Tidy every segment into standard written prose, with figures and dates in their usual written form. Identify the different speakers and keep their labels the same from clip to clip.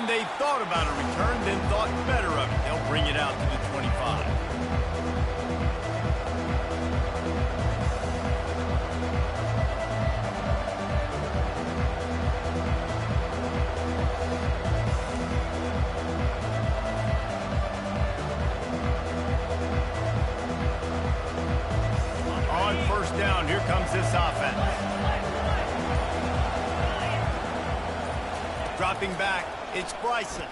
Speaker 1: And they thought about a return, then thought better of it. They'll bring it out to the 25. On first down, here comes this offense. Dropping back, it's Bryson.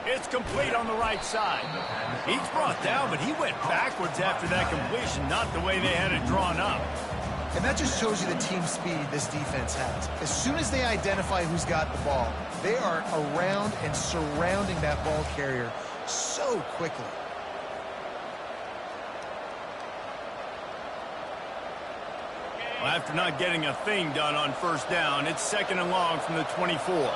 Speaker 1: It's complete on the right side. He's brought down, but he went backwards after that completion, not the way they had it drawn up.
Speaker 2: And that just shows you the team speed this defense has. As soon as they identify who's got the ball, they are around and surrounding that ball carrier so quickly.
Speaker 1: Well, after not getting a thing done on first down, it's 2nd and long from the 24.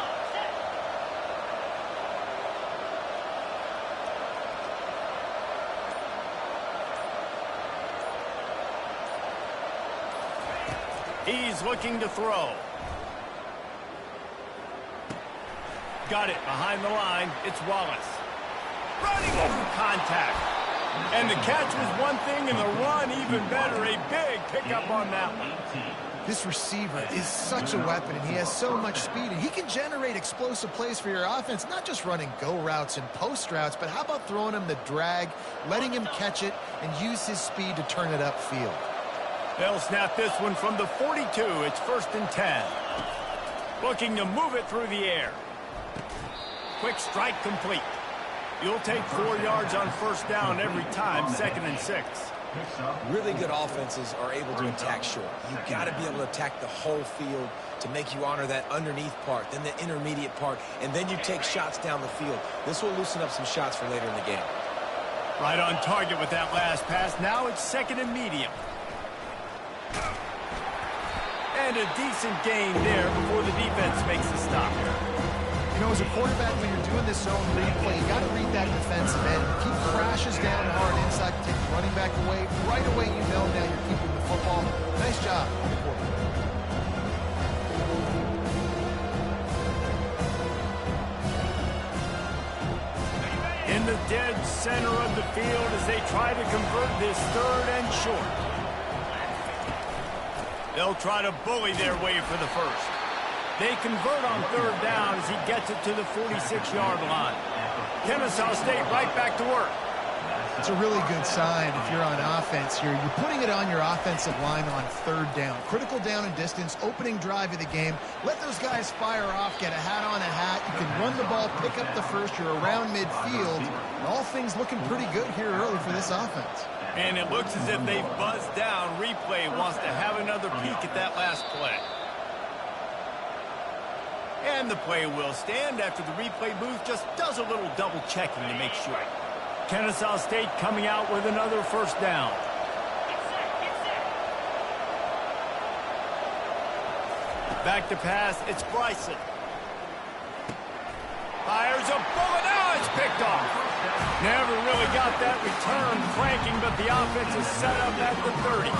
Speaker 1: He's looking to throw. Got it behind the line. It's Wallace. Running over contact. And the catch was one thing, and the run even better. A big pickup on that one.
Speaker 2: This receiver is such a weapon, and he has so much speed, and he can generate explosive plays for your offense, not just running go routes and post routes, but how about throwing him the drag, letting him catch it, and use his speed to turn it upfield.
Speaker 1: They'll snap this one from the 42. It's 1st and 10. Looking to move it through the air. Quick strike complete. You'll take 4 yards on first down every time, 2nd and 6.
Speaker 3: Really good offenses are able to attack short. You've got to be able to attack the whole field to make you honor that underneath part, then the intermediate part, and then you take shots down the field. This will loosen up some shots for later in the game.
Speaker 1: Right on target with that last pass. Now it's 2nd and medium. And a decent gain there before the defense makes a stop.
Speaker 2: You know, as a quarterback, when you're doing this zone replay, you got to read that defensive end. Keep crashes down hard inside, take the running back away. Right away, you know now you're keeping the football. Nice job on the quarterback.
Speaker 1: In the dead center of the field as they try to convert this 3rd and short. They'll try to bully their way for the first. They convert on 3rd down as he gets it to the 46-yard line. Kennesaw State right back to work.
Speaker 2: It's a really good sign if you're on offense here. You're putting it on your offensive line on 3rd down. Critical down and distance, opening drive of the game. Let those guys fire off, get a hat on a hat. You can run the ball, pick up the first. You're around midfield. And all things looking pretty good here early for this offense.
Speaker 1: And it looks as if they've buzzed down. Replay wants to have another peek at that last play. And the play will stand after the replay booth just does a little double checking to make sure. Kennesaw State coming out with another first down. Back to pass, it's Bryson. Fires a bullet, now it's picked off. Never really got that return cranking, but the offense is set up at the 30.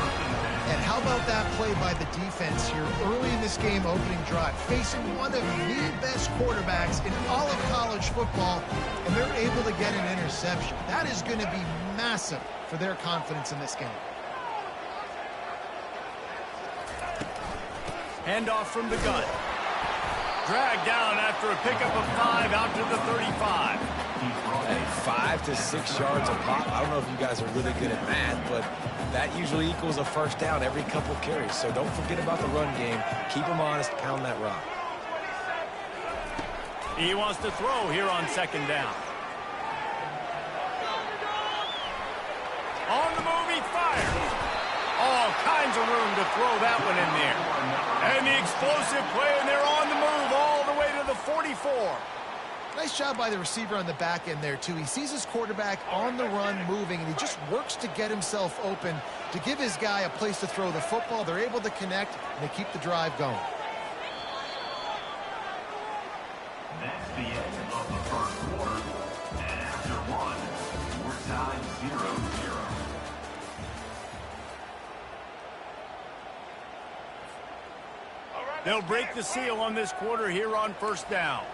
Speaker 2: And how about that play by the defense here early in this game opening drive, facing one of the best quarterbacks in all of college football, and they're able to get an interception. That is going to be massive for their confidence in this game.
Speaker 1: Handoff from the gun. Dragged down after a pickup of 5 out to the 35.
Speaker 3: Hey, 5 to 6 yards a pop. I don't know if you guys are really good at math, but that usually equals a first down every couple carries. So don't forget about the run game. Keep them honest, pound that rock.
Speaker 1: He wants to throw here on 2nd down. On the move, he fires. All kinds of room to throw that one in there. And the explosive play, and they're on the move all the way to the 44.
Speaker 2: Nice job by the receiver on the back end there, too. He sees his quarterback on the run moving, and he just works to get himself open to give his guy a place to throw the football. They're able to connect, and they keep the drive going.
Speaker 4: That's the end of the first quarter. And after one, we're tied 0-0.
Speaker 1: They'll break the seal on this quarter here on first down.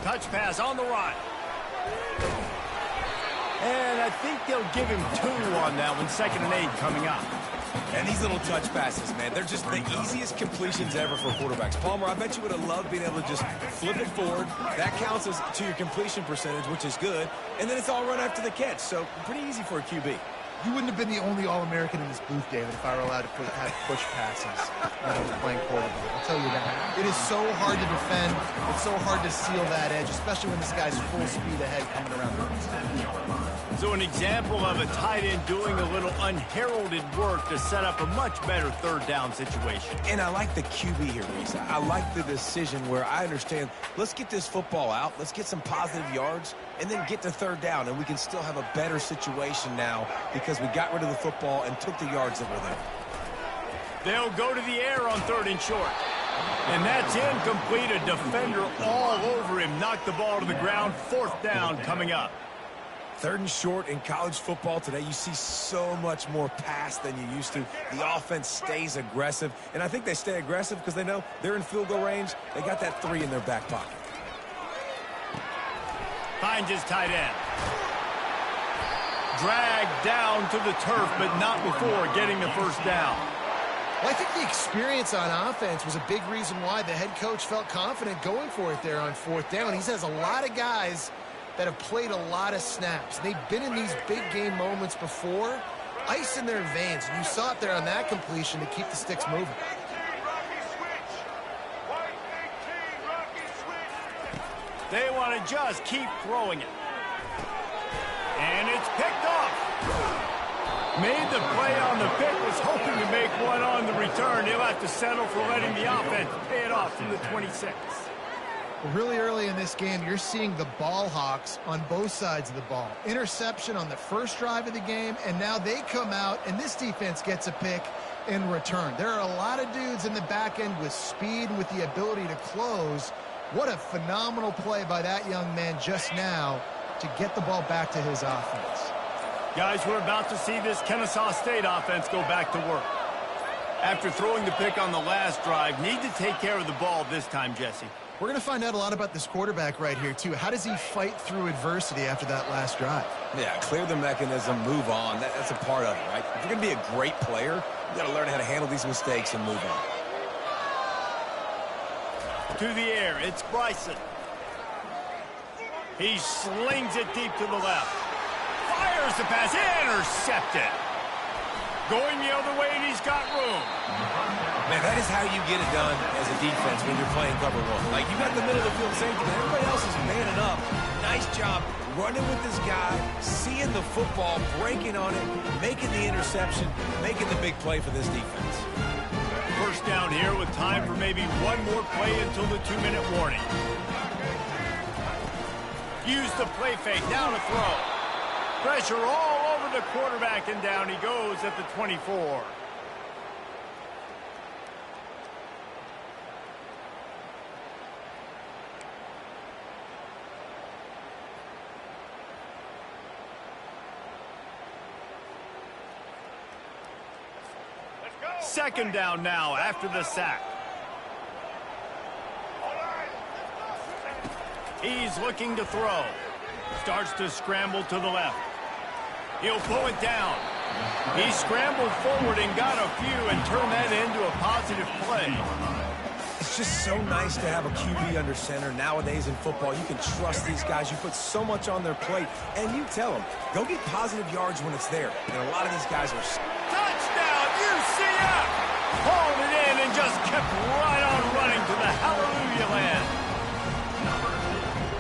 Speaker 1: Touch pass on the run. And I think they'll give him 2 on that one. 2nd and 8 coming up.
Speaker 3: And these little touch passes, man, they're just the easiest completions ever for quarterbacks. Palmer, I bet you would have loved being able to just flip it forward. That counts as to your completion percentage, which is good. And then it's all run after the catch. So pretty easy for a QB.
Speaker 2: You wouldn't have been the only All-American in this booth, David, if I were allowed to have push passes when I was playing quarterback. I'll tell you that. It is so hard to defend. It's so hard to seal that edge, especially when this guy's full speed ahead coming around the inside.
Speaker 1: So an example of a tight end doing a little unheralded work to set up a much better 3rd down situation.
Speaker 3: And I like the QB here, Reese. I like the decision where I understand, let's get this football out, let's get some positive yards, and then get to 3rd down, and we can still have a better situation now because we got rid of the football and took the yards that were there.
Speaker 1: They'll go to the air on 3rd and short. And that's incomplete. A defender all over him. Knocked the ball to the ground. 4th down coming up.
Speaker 3: 3rd and short in college football today, you see so much more pass than you used to. The offense stays aggressive, and I think they stay aggressive because they know they're in field goal range. They got that 3 in their back pocket.
Speaker 1: Finds his tight end. Dragged down to the turf, but not before getting the 1st down.
Speaker 2: Well, I think the experience on offense was a big reason why the head coach felt confident going for it there on 4th down. He says a lot of guys that have played a lot of snaps. They've been in these big game moments before. Ice in their veins. And you saw it there on that completion to keep the sticks moving.
Speaker 1: They want to just keep throwing it. And it's picked off. Made the play on the pick, was hoping to make one on the return. He'll have to settle for letting the offense pay it off from the 26.
Speaker 2: Really early in this game, you're seeing the ball hawks on both sides of the ball. Interception on the first drive of the game, and now they come out, and this defense gets a pick in return. There are a lot of dudes in the back end with speed and with the ability to close. What a phenomenal play by that young man just now to get the ball back to his offense.
Speaker 1: Guys, we're about to see this Kennesaw State offense go back to work. After throwing the pick on the last drive, need to take care of the ball this time, Jesse.
Speaker 2: We're going to find out a lot about this quarterback right here, too. How does he fight through adversity after that last drive?
Speaker 3: Yeah, clear the mechanism, move on. That's a part of it, right? If you're going to be a great player, you got to learn how to handle these mistakes and move on.
Speaker 1: To the air, it's Bryson. He slings it deep to the left. Fires the pass, intercepted. Going the other way, and he's got room.
Speaker 3: Man, that is how you get it done as a defense when you're playing cover 1. Like, you got the middle of the field safety, but everybody else is manning up. Nice job running with this guy, seeing the football, breaking on it, making the interception, making the big play for this defense.
Speaker 1: 1st down here with time for maybe one more play until the 2-minute warning. Use the play fake, down to throw. Pressure all over the quarterback, and down he goes at the 24. Second down now after the sack. He's looking to throw. Starts to scramble to the left. He'll pull it down. He scrambled forward and got a few and turned that into a positive play.
Speaker 3: It's just so nice to have a QB under center. Nowadays in football, you can trust these guys. You put so much on their plate, and you tell them, go get positive yards when it's there. And a lot of these guys are...
Speaker 1: Touchdown, UCF! Hauled it in and just kept right on running to the hallelujah land.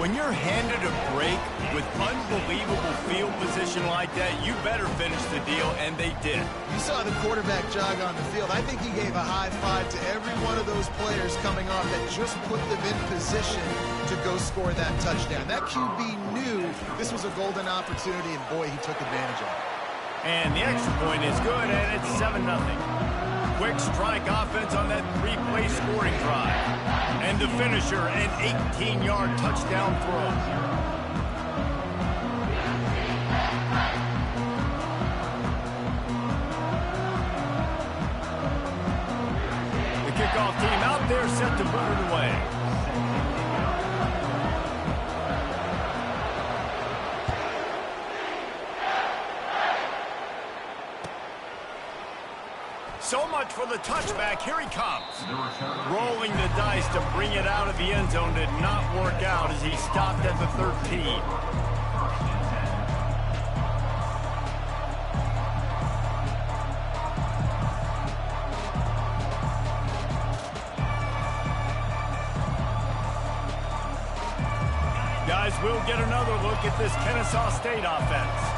Speaker 1: When you're handed a break with unbelievable field position like that, you better finish the deal, and they did.
Speaker 2: You saw the quarterback jog on the field. I think he gave a high five to every one of those players coming off that just put them in position to go score that touchdown. That QB knew this was a golden opportunity, and boy, he took advantage of it.
Speaker 1: And the extra point is good, and it's 7-0. Quick strike offense on that 3-play scoring drive. And the finisher, an 18-yard touchdown throw. The kickoff team out there set to put it away. looked for the touchback. Here he comes. Rolling the dice to bring it out of the end zone did not work out as he stopped at the 13. Guys, we'll get another look at this Kennesaw State offense.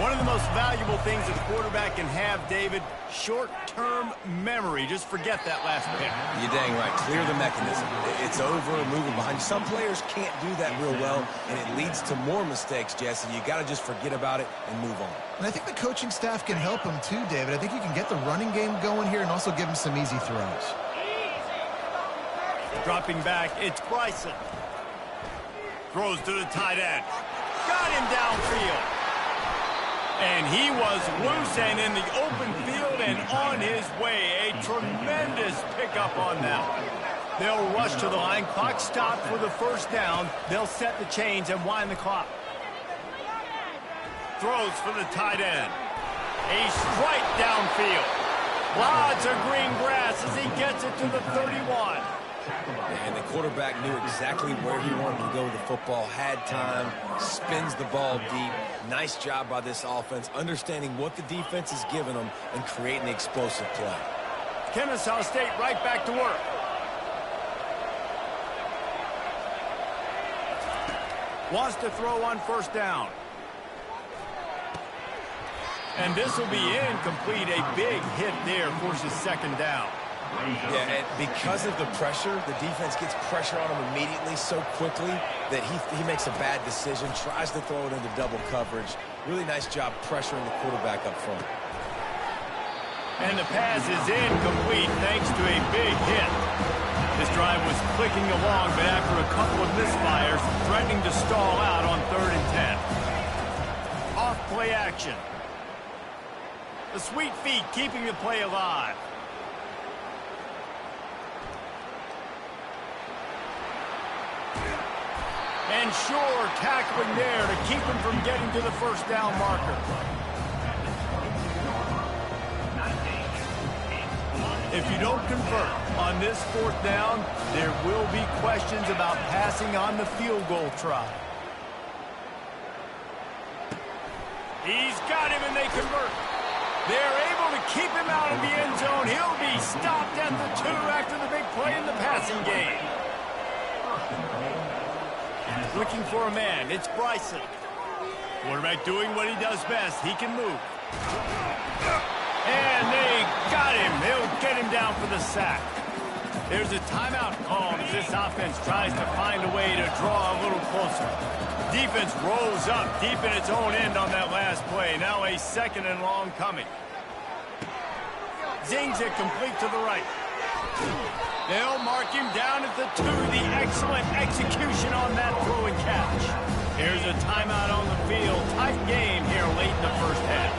Speaker 1: One of the most valuable things a quarterback can have, David, short-term memory. Just forget that last pick.
Speaker 3: You're dang right. Clear the mechanism. It's over, moving behind you. Some players can't do that real well, and it leads to more mistakes, Jesse. You got to just forget about it and move on.
Speaker 2: And I think the coaching staff can help him too, David. I think you can get the running game going here and also give him some easy throws.
Speaker 1: Dropping back, it's Bryson. Throws to the tight end. Got him downfield. And he was loose and in the open field and on his way. A tremendous pickup on that. They'll rush to the line. Clock stopped for the first down. They'll set the chains and wind the clock. Throws for the tight end. A strike downfield. Lots of green grass as he gets it to the 31.
Speaker 3: And the quarterback knew exactly where he wanted to go with the football, had time, spins the ball deep. Nice job by this offense, understanding what the defense is giving them and creating the explosive play.
Speaker 1: Kennesaw State right back to work. Wants to throw on first down. And this will be incomplete. A big hit there forces second down.
Speaker 3: Yeah, and because of the pressure, the defense gets pressure on him immediately so quickly that he makes a bad decision, tries to throw it into double coverage. Really nice job pressuring the quarterback up front.
Speaker 1: And the pass is incomplete thanks to a big hit. This drive was clicking along, but after a couple of misfires, threatening to stall out on 3rd and 10. Off play action. The sweet feet keeping the play alive. And sure, tackling there to keep him from getting to the first down marker. If you don't convert on this 4th down, there will be questions about passing on the field goal try. He's got him and they convert. They're able to keep him out of the end zone. He'll be stopped at the 2 after the big play in the passing game. Looking for a man. It's Bryson. Quarterback doing what he does best. He can move. And they got him. They'll get him down for the sack. There's a timeout called as this offense tries to find a way to draw a little closer. Defense rolls up deep in its own end on that last play. Now a 2nd and long coming. Zings it complete to the right. They'll mark him down at the 2. The excellent execution on that throw and catch. Here's a timeout on the field. Tight game here late in the first half.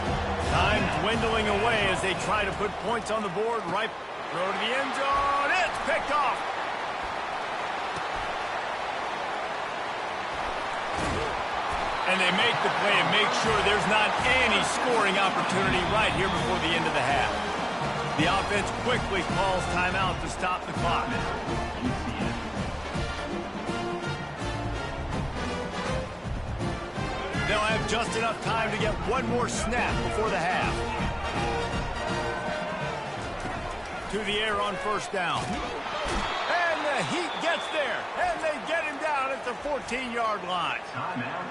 Speaker 1: Time dwindling away as they try to put points on the board. Right throw to the end zone. It's picked off. And they make the play and make sure there's not any scoring opportunity right here before the end of the half. The offense quickly calls timeout to stop the clock. They'll have just enough time to get one more snap before the half. To the air on first down. And the Heat gets there. And they get him down at the 14-yard line.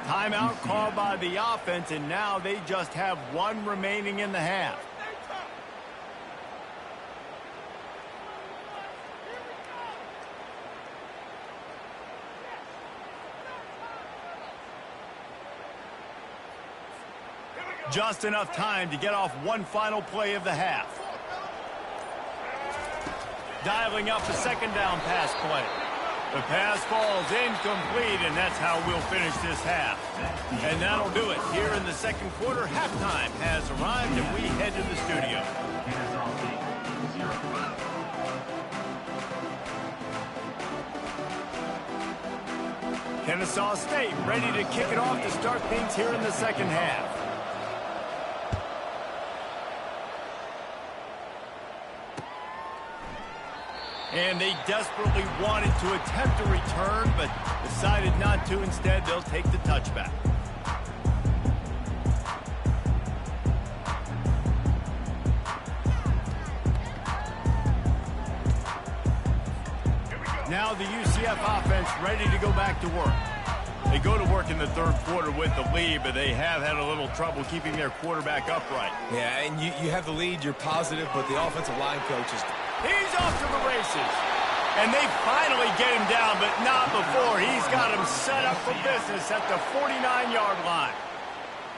Speaker 1: Timeout called by the offense, and now they just have 1 remaining in the half. Just enough time to get off one final play of the half. Dialing up the 2nd down pass play. The pass falls incomplete, and that's how we'll finish this half. And that'll do it. Here in the 2nd quarter, halftime has arrived, and we head to the studio. Kennesaw State ready to kick it off to start things here in the 2nd half. And they desperately wanted to attempt a return, but decided not to. Instead, they'll take the touchback. Now the UCF offense ready to go back to work. They go to work in the third quarter with the lead, but they have had a little trouble keeping their quarterback upright.
Speaker 3: Yeah, and you have the lead, you're positive, but the offensive line coach is...
Speaker 1: He's off to the races. And they finally get him down, but not before. He's got him set up for business at the 49-yard line.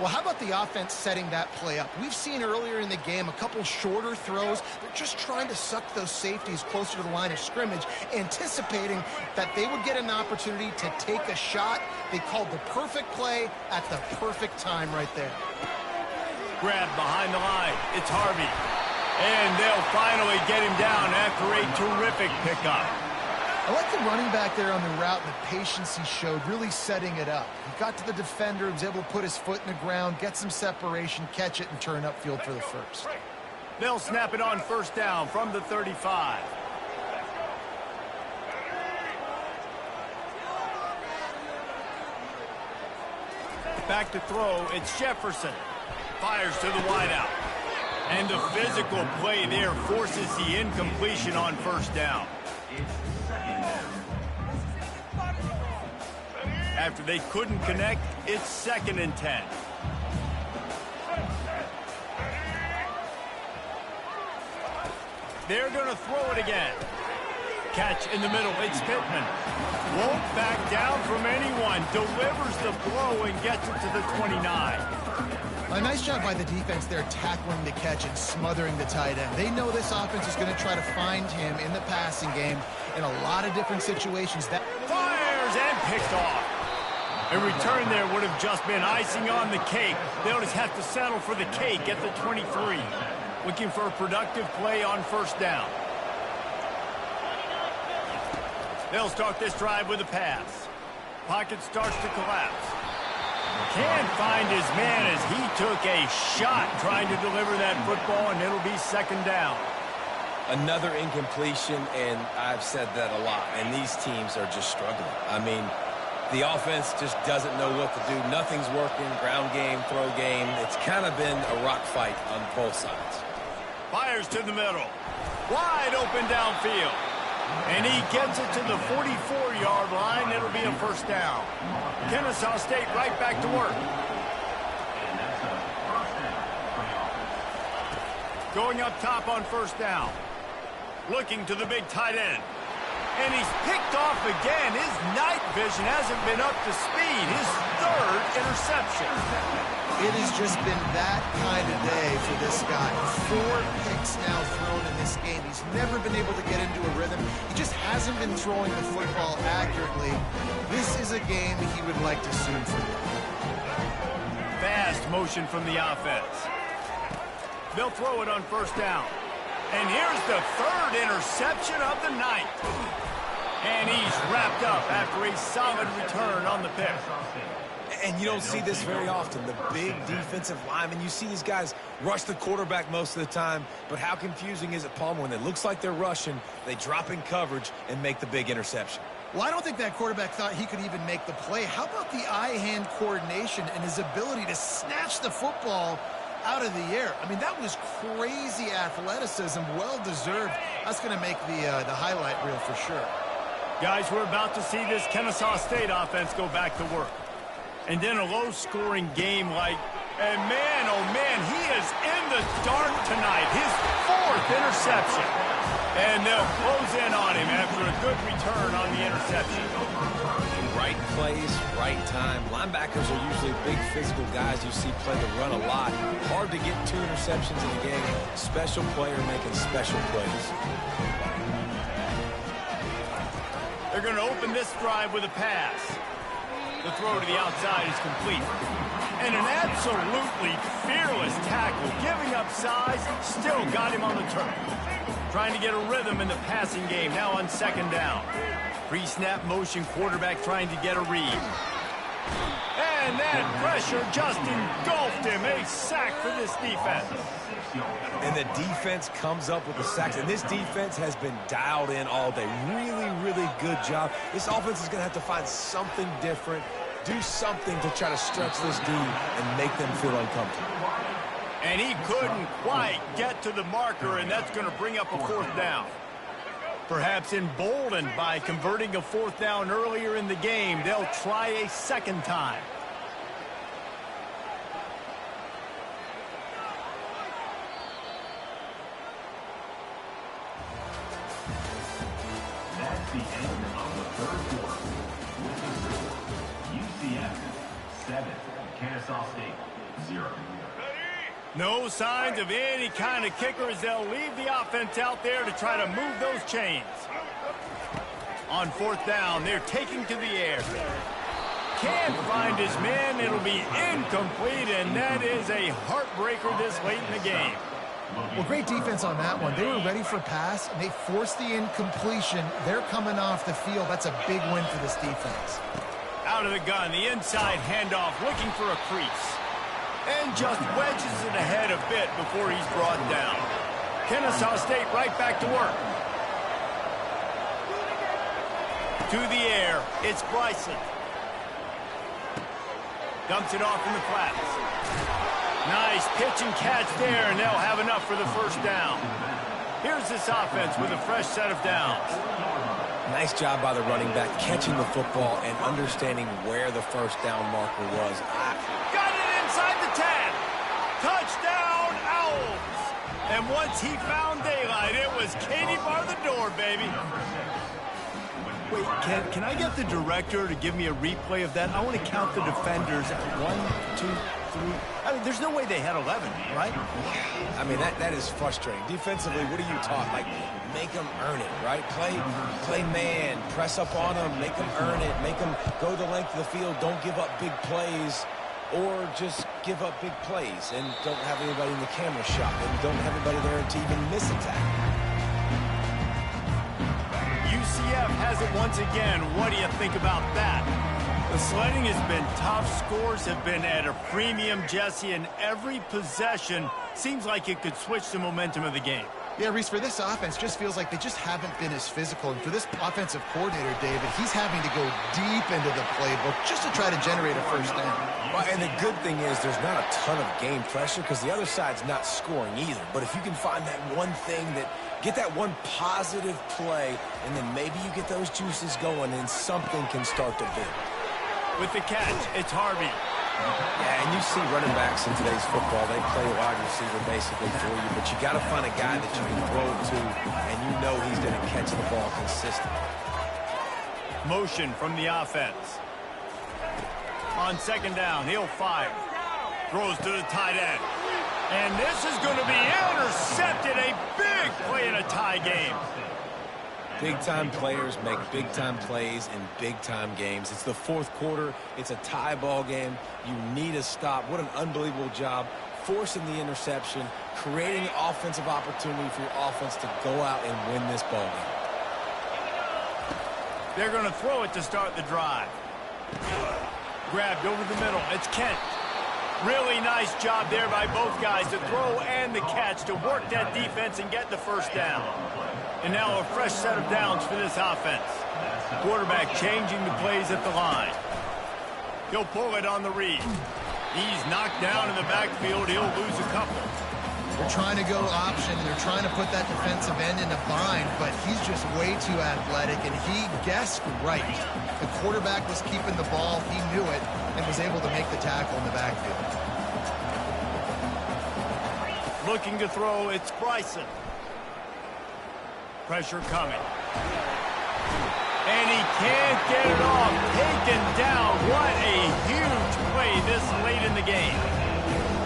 Speaker 2: Well, how about the offense setting that play up? We've seen earlier in the game a couple shorter throws. They're just trying to suck those safeties closer to the line of scrimmage, anticipating that they would get an opportunity to take a shot. They called the perfect play at the perfect time right there.
Speaker 1: Grabbed behind the line. It's Harvey. And they'll finally get him down after a terrific pickup.
Speaker 2: I like the running back there on the route and the patience he showed, really setting it up. He got to the defender, was able to put his foot in the ground, get some separation, catch it, and turn upfield for the first.
Speaker 1: They'll snap it on first down from the 35. Back to throw, it's Jefferson. Fires to the wideout. And the physical play there forces the incompletion on first down. After they couldn't connect, it's 2nd and 10. They're going to throw it again. Catch in the middle, it's Pittman. Won't back down from anyone. Delivers the blow and gets it to the 29.
Speaker 2: A nice job by the defense there tackling the catch and smothering the tight end. They know this offense is going to try to find him in the passing game in a lot of different situations. That
Speaker 1: fires and picked off. A return there would have just been icing on the cake. They'll just have to settle for the cake at the 23. Looking for a productive play on first down. They'll start this drive with a pass. Pocket starts to collapse. Can't find his man as he took a shot trying to deliver that football, and it'll be 2nd down.
Speaker 3: Another incompletion, and I've said that a lot, and these teams are just struggling. I mean, the offense just doesn't know what to do. Nothing's working, ground game, throw game. It's kind of been a rock fight on both sides.
Speaker 1: Fires to the middle. Wide open downfield. And he gets it to the 44-yard line. It'll be a first down. Kennesaw State right back to work. Going up top on first down. Looking to the big tight end. And he's picked off again. His night vision hasn't been up to speed. His 3rd interception.
Speaker 2: it has just been that kind of day for this guy. 4 picks now thrown in this game. He's never been able to get into a rhythm. He just hasn't been throwing the football accurately. This is a game he would like to soon forget.
Speaker 1: Fast motion from the offense. They'll throw it on first down. And here's the 3rd interception of the night. And he's wrapped up after a solid return on the pick.
Speaker 3: And you don't see this very often, the big defensive linemen. You see these guys rush the quarterback most of the time, but how confusing is it, Palmer, when it looks like they're rushing, they drop in coverage and make the big interception?
Speaker 2: Well, I don't think that quarterback thought he could even make the play. How about the eye-hand coordination and his ability to snatch the football out of the air? I mean, that was crazy athleticism, well-deserved. That's going to make the highlight reel for sure.
Speaker 1: Guys, we're about to see this Kennesaw State offense go back to work. And then a low-scoring game like, and man, oh man, he is in the dark tonight. His 4th interception. And they'll close in on him after a good return on the interception.
Speaker 3: Right plays, right time. Linebackers are usually big physical guys you see play the run a lot. Hard to get 2 interceptions in the game. Special player making special plays.
Speaker 1: They're going to open this drive with a pass. The throw to the outside is complete. And an absolutely fearless tackle, giving up size, still got him on the turf. Trying to get a rhythm in the passing game, now on 2nd down. Pre-snap motion quarterback trying to get a read. And And that pressure just engulfed him. A sack for this defense.
Speaker 3: And the defense comes up with the sacks. And this defense has been dialed in all day. Really, really good job. This offense is going to have to find something different, do something to try to stretch this D and make them feel uncomfortable.
Speaker 1: And he couldn't quite get to the marker, and that's going to bring up a fourth down. Perhaps emboldened by converting a fourth down earlier in the game, they'll try a second time.
Speaker 4: That's the end of the third quarter. With the score, UCF 7, Kennesaw State 0.
Speaker 1: No signs of any kind of kicker as they'll leave the offense out there to try to move those chains. On fourth down, they're taking to the air. Can't find his man. It'll be incomplete, and that is a heartbreaker this late in the game.
Speaker 2: Well, great defense on that one. They were ready for pass, and they forced the incompletion. They're coming off the field. That's a big win for this defense.
Speaker 1: Out of the gun, the inside handoff, looking for a crease. And just wedges it ahead a bit before he's brought down. Kennesaw State right back to work. To the air, it's Bryson. Dumps it off in the flats. Nice pitch and catch there, and they'll have enough for the first down. Here's this offense with a fresh set of downs.
Speaker 3: Nice job by the running back, catching the football and understanding where the first down marker was.
Speaker 1: Got it inside the 10. Touchdown, Owls. And once he found daylight, it was Katie bar the door, baby. Wait, can I get the director to give me a replay of that? I want to count the defenders. 1, 2, 3. I mean, there's no way they had 11, right?
Speaker 3: I mean, that is frustrating. Defensively, what are you taught? Like, make them earn it, right? Play man, press up on them, make them earn it, make them go the length of the field, don't give up big plays, or just give up big plays and don't have anybody in the camera shot and don't have anybody there to even miss a tackle.
Speaker 1: UCF has it once again. What do you think about that? The sledding has been tough. Scores have been at a premium, Jesse, and every possession seems like it could switch the momentum of the game.
Speaker 2: Yeah, Reese, for this offense, just feels like they just haven't been as physical. And for this offensive coordinator, David, he's having to go deep into the playbook just to try to generate a first down.
Speaker 3: Well, and the good thing is there's not a ton of game pressure because the other side's not scoring either. But if you can find that one thing that get that one positive play, and then maybe you get those juices going and something can start to build.
Speaker 1: With the catch, it's Harvey.
Speaker 3: Yeah, and you see running backs in today's football, they play wide receiver basically for you, but you got to find a guy that you can throw it to, and you know he's going to catch the ball consistently.
Speaker 1: Motion from the offense. On second down, he'll fire. Throws to the tight end. And this is going to be intercepted. A big play in a tie game.
Speaker 3: Big-time players make big-time plays in big-time games. It's the fourth quarter. It's a tie ball game. You need a stop. What an unbelievable job forcing the interception, creating offensive opportunity for your offense to go out and win this ball game.
Speaker 1: They're going to throw it to start the drive. Grabbed over the middle. It's Kent. Really nice job there by both guys, the throw and the catch, to work that defense and get the first down. And now a fresh set of downs for this offense. Quarterback changing the plays at the line. He'll pull it on the read. He's knocked down in the backfield. He'll lose a couple.
Speaker 2: They're trying to go option. They're trying to put that defensive end in a bind, but he's just way too athletic, and he guessed right. The quarterback was keeping the ball. He knew it and was able to make the tackle in the backfield.
Speaker 1: Looking to throw, it's Bryson. Pressure coming. And he can't get it off. Taken down. What a huge play this late in the game.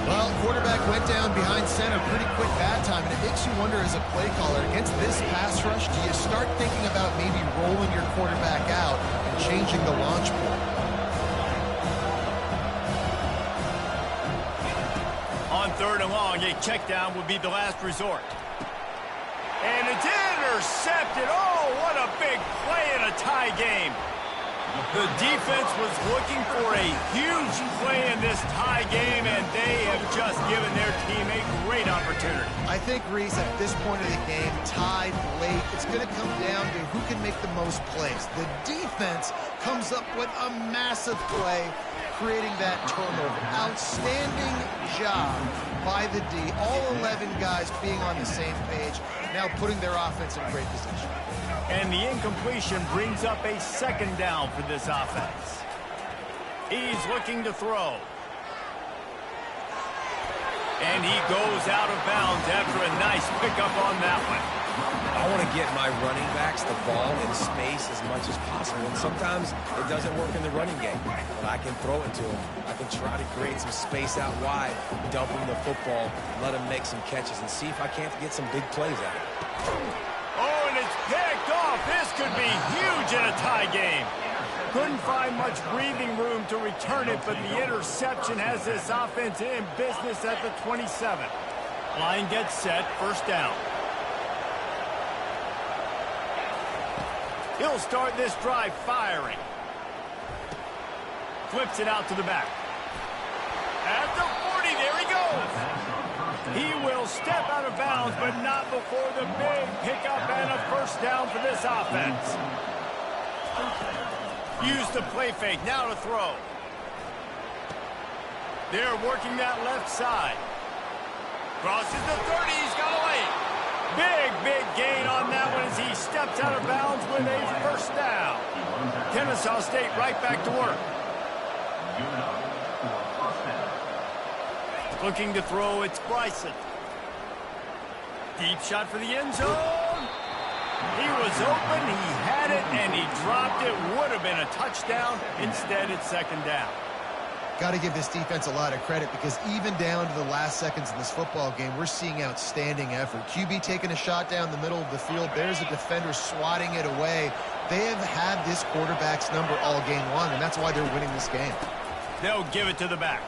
Speaker 2: Well, quarterback went down behind center pretty quick that time, and it makes you wonder as a play caller, against this pass rush, do you start thinking about maybe rolling your quarterback out and changing the launch point?
Speaker 1: On third and long, a check down would be the last resort. And it's intercepted. Oh, what a big play in a tie game. The defense was looking for a huge play in this tie game, and they have just given their team a great opportunity.
Speaker 2: I think, Reese, at this point of the game, tied late, it's going to come down to who can make the most plays. The defense comes up with a massive play, creating that turnover. Outstanding job by the D. All 11 guys being on the same page, now putting their offense in great position.
Speaker 1: And the incompletion brings up a second down for this offense. He's looking to throw. And he goes out of bounds after a nice pickup on that one.
Speaker 3: I want to get my running backs the ball in space as much as possible. And sometimes it doesn't work in the running game, but I can throw it to them. I can try to create some space out wide, dump him the football, let him make some catches, and see if I can't get some big plays out of it.
Speaker 1: Oh, and it's picked off. This could be huge in a tie game. Couldn't find much breathing room to return it, but the interception has this offense in business at the 27. Line gets set, first down. He'll start this drive firing. Flips it out to the back. At the 40, there he goes. He will step out of bounds, but not before the big pickup and a first down for this offense. Use the play fake, now to throw. They're working that left side. Crosses the 30, he's got away. Big gain on that one as he steps out of bounds with a first down. Kennesaw State right back to work. Looking to throw, it's Bryson. Deep shot for the end zone. He was open, he had it, and he dropped it. Would have been a touchdown. Instead, it's second down.
Speaker 2: Got to give this defense a lot of credit because even down to the last seconds in this football game, we're seeing outstanding effort. QB taking a shot down the middle of the field. There's a defender swatting it away. They have had this quarterback's number all game long, and that's why they're winning this game.
Speaker 1: They'll give it to the back.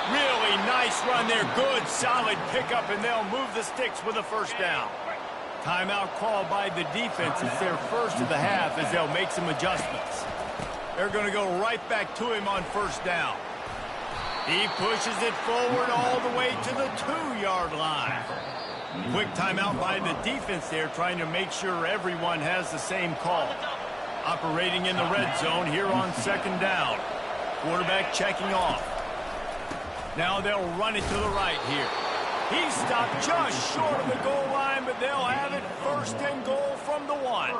Speaker 1: Really nice run there. Good, solid pickup, and they'll move the sticks with a first down. Timeout called by the defense. It's their first of the half as they'll make some adjustments. They're going to go right back to him on first down. He pushes it forward all the way to the 2-yard line. Quick timeout by the defense there, trying to make sure everyone has the same call. Operating in the red zone here on second down. Quarterback checking off. Now they'll run it to the right here. He stopped just short of the goal line, but they'll have it first and goal from the 1.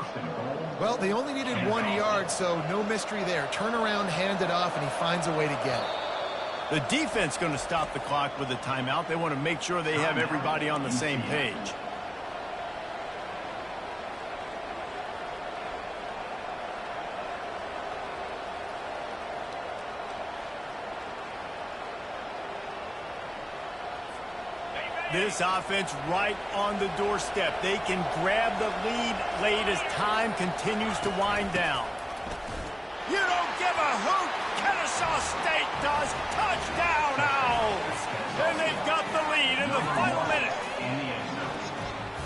Speaker 2: Well, they only needed 1 yard, so no mystery there. Turn around, hand it off, and he finds a way to get it.
Speaker 1: The defense going to stop the clock with a timeout. They want to make sure they have everybody on the same page. This offense right on the doorstep. They can grab the lead late as time continues to wind down. You don't give a hoot. Kennesaw State does. Touchdown, Owls. And they've got the lead in the final minute.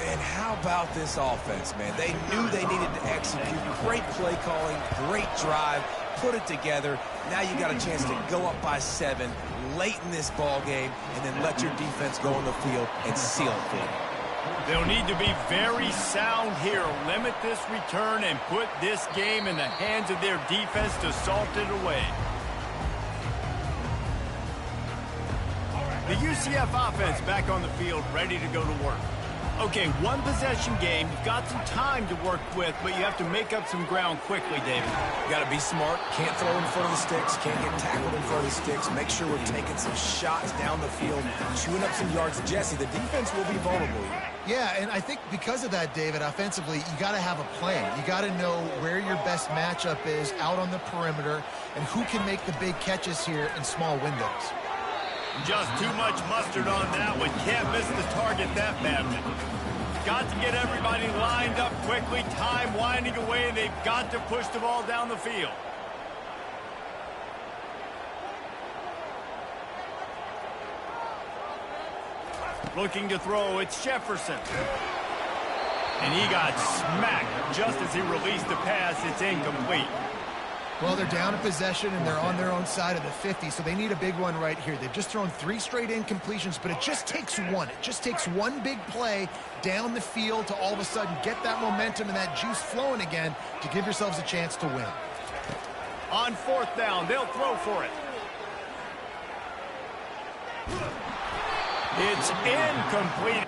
Speaker 3: And how about this offense, man? They knew they needed to execute. Great play calling, great drive, put it together. Now you got a chance to go up by 7 late in this ball game and then let your defense go on the field and seal it for you.
Speaker 1: They'll need to be very sound here. Limit this return and put this game in the hands of their defense to salt it away. The UCF offense back on the field, ready to go to work. Okay, one possession game. You've got some time to work with, but you have to make up some ground quickly, David.
Speaker 3: You got to be smart. Can't throw in front of the sticks. Can't get tackled in front of the sticks. Make sure we're taking some shots down the field, chewing up some yards. Jesse, the defense will be vulnerable here.
Speaker 2: Yeah, and I think because of that, David, offensively, you got to have a plan. You got to know where your best matchup is out on the perimeter and who can make the big catches here in small windows.
Speaker 1: Just too much mustard on that one. Can't miss the target that badly. Got to get everybody lined up quickly. Time winding away. They've got to push the ball down the field. Looking to throw, it's Jefferson. And he got smacked. Just as he released the pass, it's incomplete.
Speaker 2: Well, they're down in possession, and they're on their own side of the 50, so they need a big one right here. They've just thrown 3 straight incompletions, but it just takes one. It just takes one big play down the field to all of a sudden get that momentum and that juice flowing again to give yourselves a chance to win.
Speaker 1: On 4th down, they'll throw for it. It's incomplete.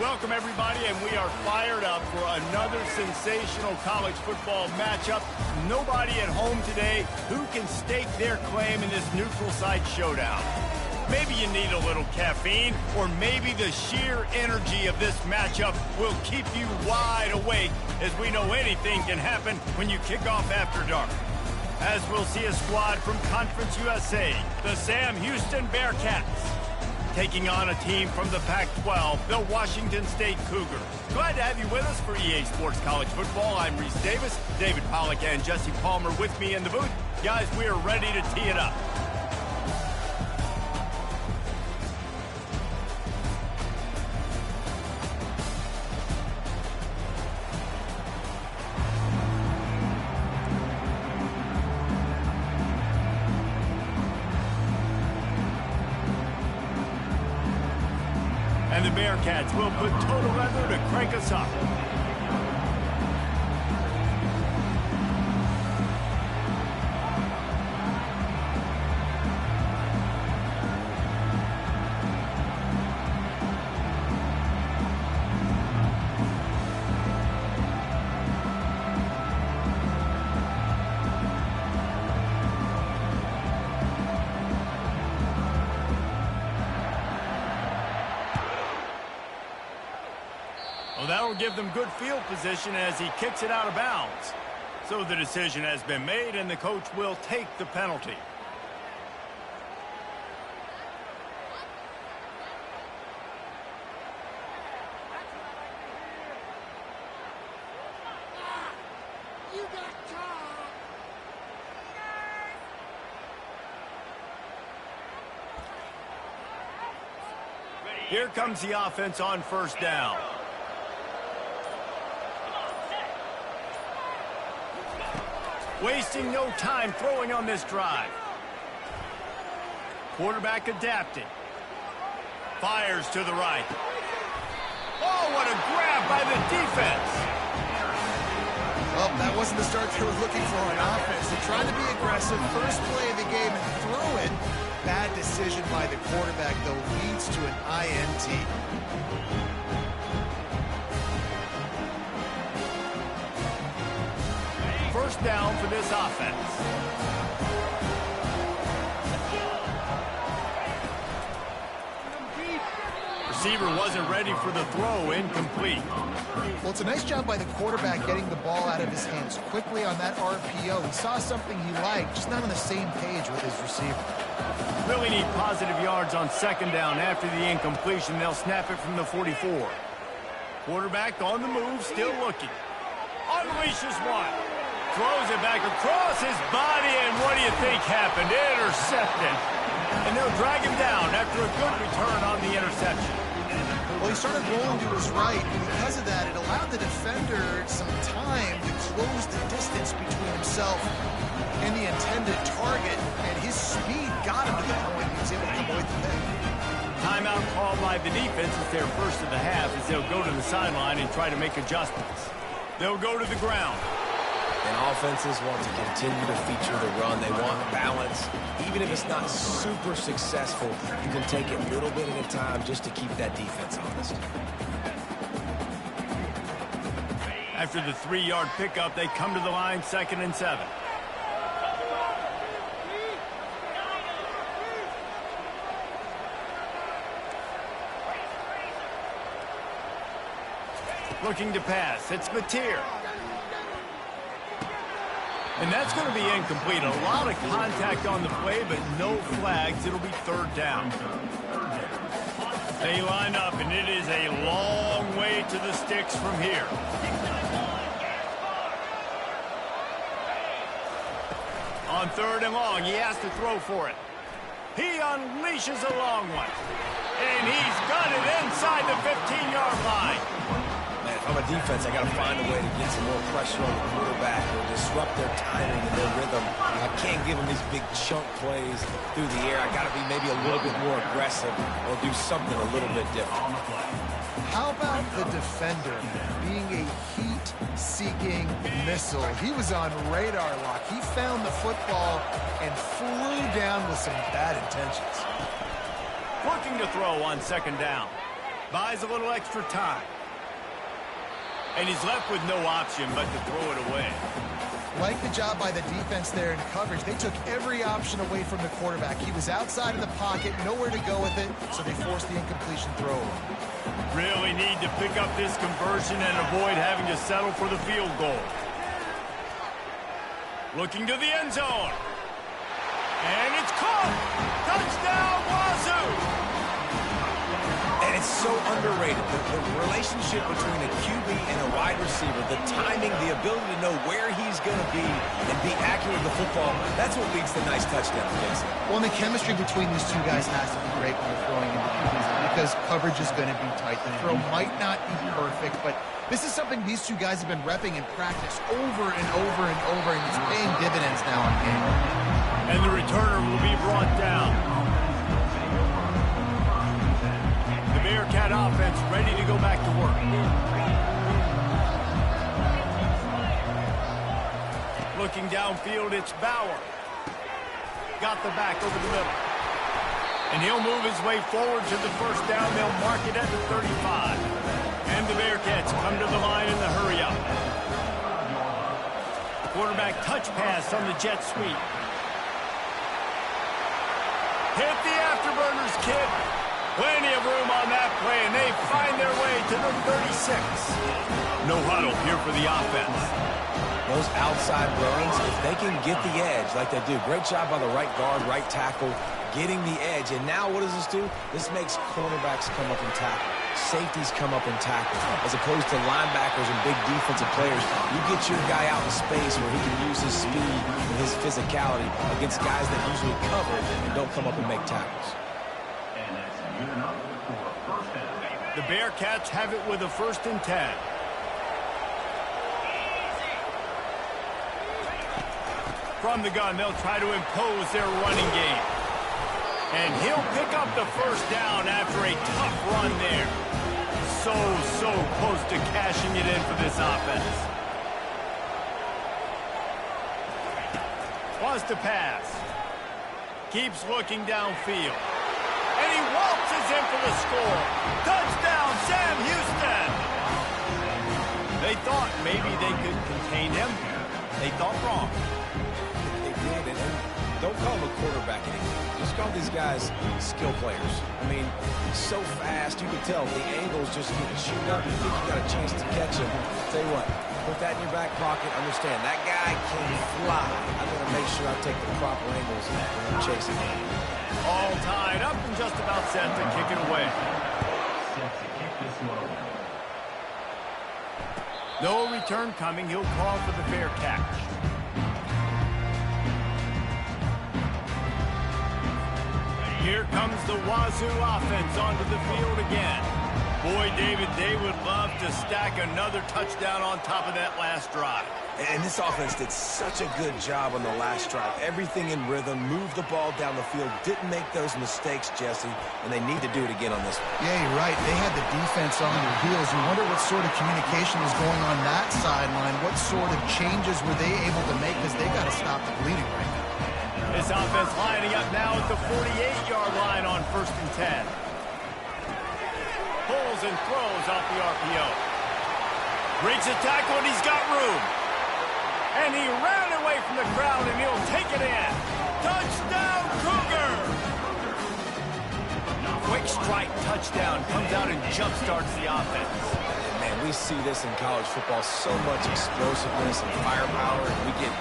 Speaker 1: Welcome, everybody, and we are fired up for another sensational college football matchup. Nobody at home today who can stake their claim in this neutral site showdown. Maybe you need a little caffeine, or maybe the sheer energy of this matchup will keep you wide awake, as we know anything can happen when you kick off after dark. As we'll see a squad from Conference USA, the Sam Houston Bearcats, taking on a team from the Pac-12, the Washington State Cougars. Glad to have you with us for EA Sports College Football. I'm Reese Davis, David Pollack and Jesse Palmer with me in the booth. Guys, we are ready to tee it up. And the Bearcats will put total leather to crank us up. Well, that will give them good field position as he kicks it out of bounds. So the decision has been made, and the coach will take the penalty. Here comes the offense on first down. Wasting no time throwing on this drive. Quarterback adapting. Fires to the right. Oh, what a grab by the defense.
Speaker 2: Well, that wasn't the start they were looking for on offense. They tried to be aggressive, first play of the game, and throw it. Bad decision by the quarterback, though, leads to an INT.
Speaker 1: First down for this offense. Receiver wasn't ready for the throw, incomplete.
Speaker 2: Well, it's a nice job by the quarterback getting the ball out of his hands quickly on that RPO. He saw something he liked, just not on the same page with his receiver.
Speaker 1: Really need positive yards on second down. After the incompletion, they'll snap it from the 44. Quarterback on the move, still looking. Unleashes one. Throws it back across his body, and what do you think happened? Intercepted. And they'll drag him down after a good return on the interception.
Speaker 2: Well, he started rolling to his right, and because of that, it allowed the defender some time to close the distance between himself and the intended target, and his speed got him to the point he was able to avoid the pick.
Speaker 1: Timeout called by the defense is their first of the half as they'll go to the sideline and try to make adjustments. They'll go to the ground.
Speaker 3: And offenses want to continue to feature the run. They want balance. Even if it's not super successful, you can take it little bit at a time just to keep that defense honest.
Speaker 1: After the 3-yard pickup, they come to the line, 2nd and 7. Looking to pass. It's Mateer. And that's going to be incomplete. A lot of contact on the play, but no flags. It'll be third down. They line up, and it is a long way to the sticks from here. On 3rd and long, he has to throw for it. He unleashes a long one. And he's got it inside the 15-yard line.
Speaker 3: Man, if I'm a defense, I got to find a way to get some more pressure on the quarterback or disrupt their timing and their rhythm. I can't give them these big chunk plays through the air. I got to be maybe a little bit more aggressive or do something a little bit different.
Speaker 2: How about the defender being a heat-seeking missile? He was on radar lock. He found the football and flew down with some bad intentions.
Speaker 1: Looking to throw on 2nd down. Buys a little extra time. And he's left with no option but to throw it away.
Speaker 2: Like the job by the defense there in coverage. They took every option away from the quarterback. He was outside of the pocket, nowhere to go with it, so they forced the incompletion throw.
Speaker 1: Really need to pick up this conversion and avoid having to settle for the field goal. Looking to the end zone. And it's caught! Touchdown, Wazoo!
Speaker 3: And it's so underrated. The relationship between a QB and a wide receiver, the timing, the ability to know where he's going to be and be accurate with the football, that's what leads to nice touchdowns, Jason.
Speaker 2: Well, and the chemistry between these two guys has to be great when you're throwing into the end zone because coverage is going to be tight. The throw might not be perfect, but this is something these two guys have been repping in practice over and over and over, and it's paying dividends now in game.
Speaker 1: And the returner will be brought down. The Bearcat offense ready to go back to work. Looking downfield, it's Bauer. Got the back over the middle. And he'll move his way forward to the first down. They'll mark it at the 35. And the Bearcats come to the line in the hurry up. Quarterback touch pass on the jet sweep. Hit the afterburners, kid. Plenty of room on that play, and they find their way to the 36. No huddle here for the offense.
Speaker 3: Those outside runs, if they can get the edge like they do, great job by the right guard, right tackle, getting the edge. And now what does this do? This makes cornerbacks come up and tackle. Safeties come up and tackle. As opposed to linebackers and big defensive players, you get your guy out in space where he can use his speed and his physicality against guys that usually cover and don't come up and make tackles.
Speaker 1: The Bearcats have it with a 1st and 10. From the gun, they'll try to impose their running game. And he'll pick up the first down after a tough run there. So close to cashing it in for this offense. Wants to pass. Keeps looking downfield. And he waltzes in for the score. Touchdown, Sam Houston! They thought maybe they could contain him. They thought wrong.
Speaker 3: They did, and don't call him a quarterback anymore. Just call these guys skill players. I mean, he's so fast, you can tell the angles just keep shooting up. You think you got a chance to catch him. Tell you what, put that in your back pocket. Understand, that guy can fly. I'm going to make sure I take the proper angles when I'm chasing him.
Speaker 1: All tied up and just about set to kick it away. No return coming. He'll call for the fair catch. Here comes the Wazoo offense onto the field again. Boy, David, they would love to stack another touchdown on top of that last drive.
Speaker 3: And this offense did such a good job on the last drive. Everything in rhythm, moved the ball down the field, didn't make those mistakes, Jesse, and they need to do it again on this one.
Speaker 2: Yeah, you're right. They had the defense on their heels. You wonder what sort of communication was going on that sideline. What sort of changes were they able to make because they got to stop the bleeding right now.
Speaker 1: This offense lining up now at the 48-yard line on 1st and 10. Pulls and throws off the RPO. Breaks a tackle, and he's got room. And he ran away from the crowd, and he'll take it in. Touchdown, Cougar! Quick strike touchdown comes out and jump-starts the offense.
Speaker 3: Man, we see this in college football, so much explosiveness and firepower, and we get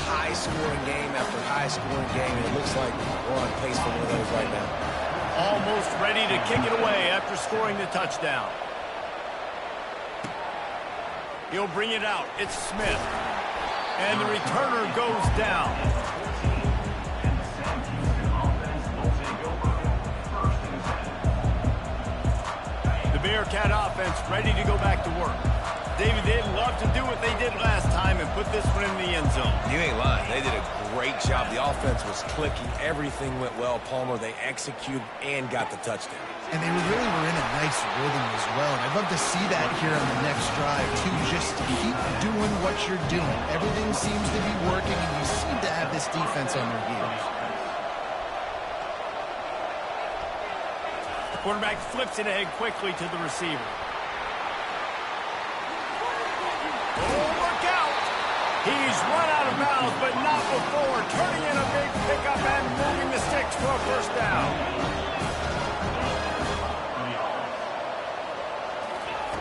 Speaker 3: high-scoring game after high-scoring game, and it looks like we're on pace for one of those right now.
Speaker 1: Almost ready to kick it away after scoring the touchdown. He'll bring it out. It's Smith. And the returner goes down. The Bearcat offense ready to go back to work. David, they'd love to do what they did last time and put this one in the end zone.
Speaker 3: You ain't lying. They did a great job. The offense was clicking. Everything went well. Palmer, they executed and got the touchdown.
Speaker 2: And they really were in a nice rhythm as well. And I'd love to see that here on the next drive, too. Just keep doing what you're doing. Everything seems to be working, and you seem to have this defense on their heels.
Speaker 1: Quarterback flips it ahead quickly to the receiver. Oh, look out! He's run out of bounds, but not before turning in a big pickup and moving the sticks for a first down.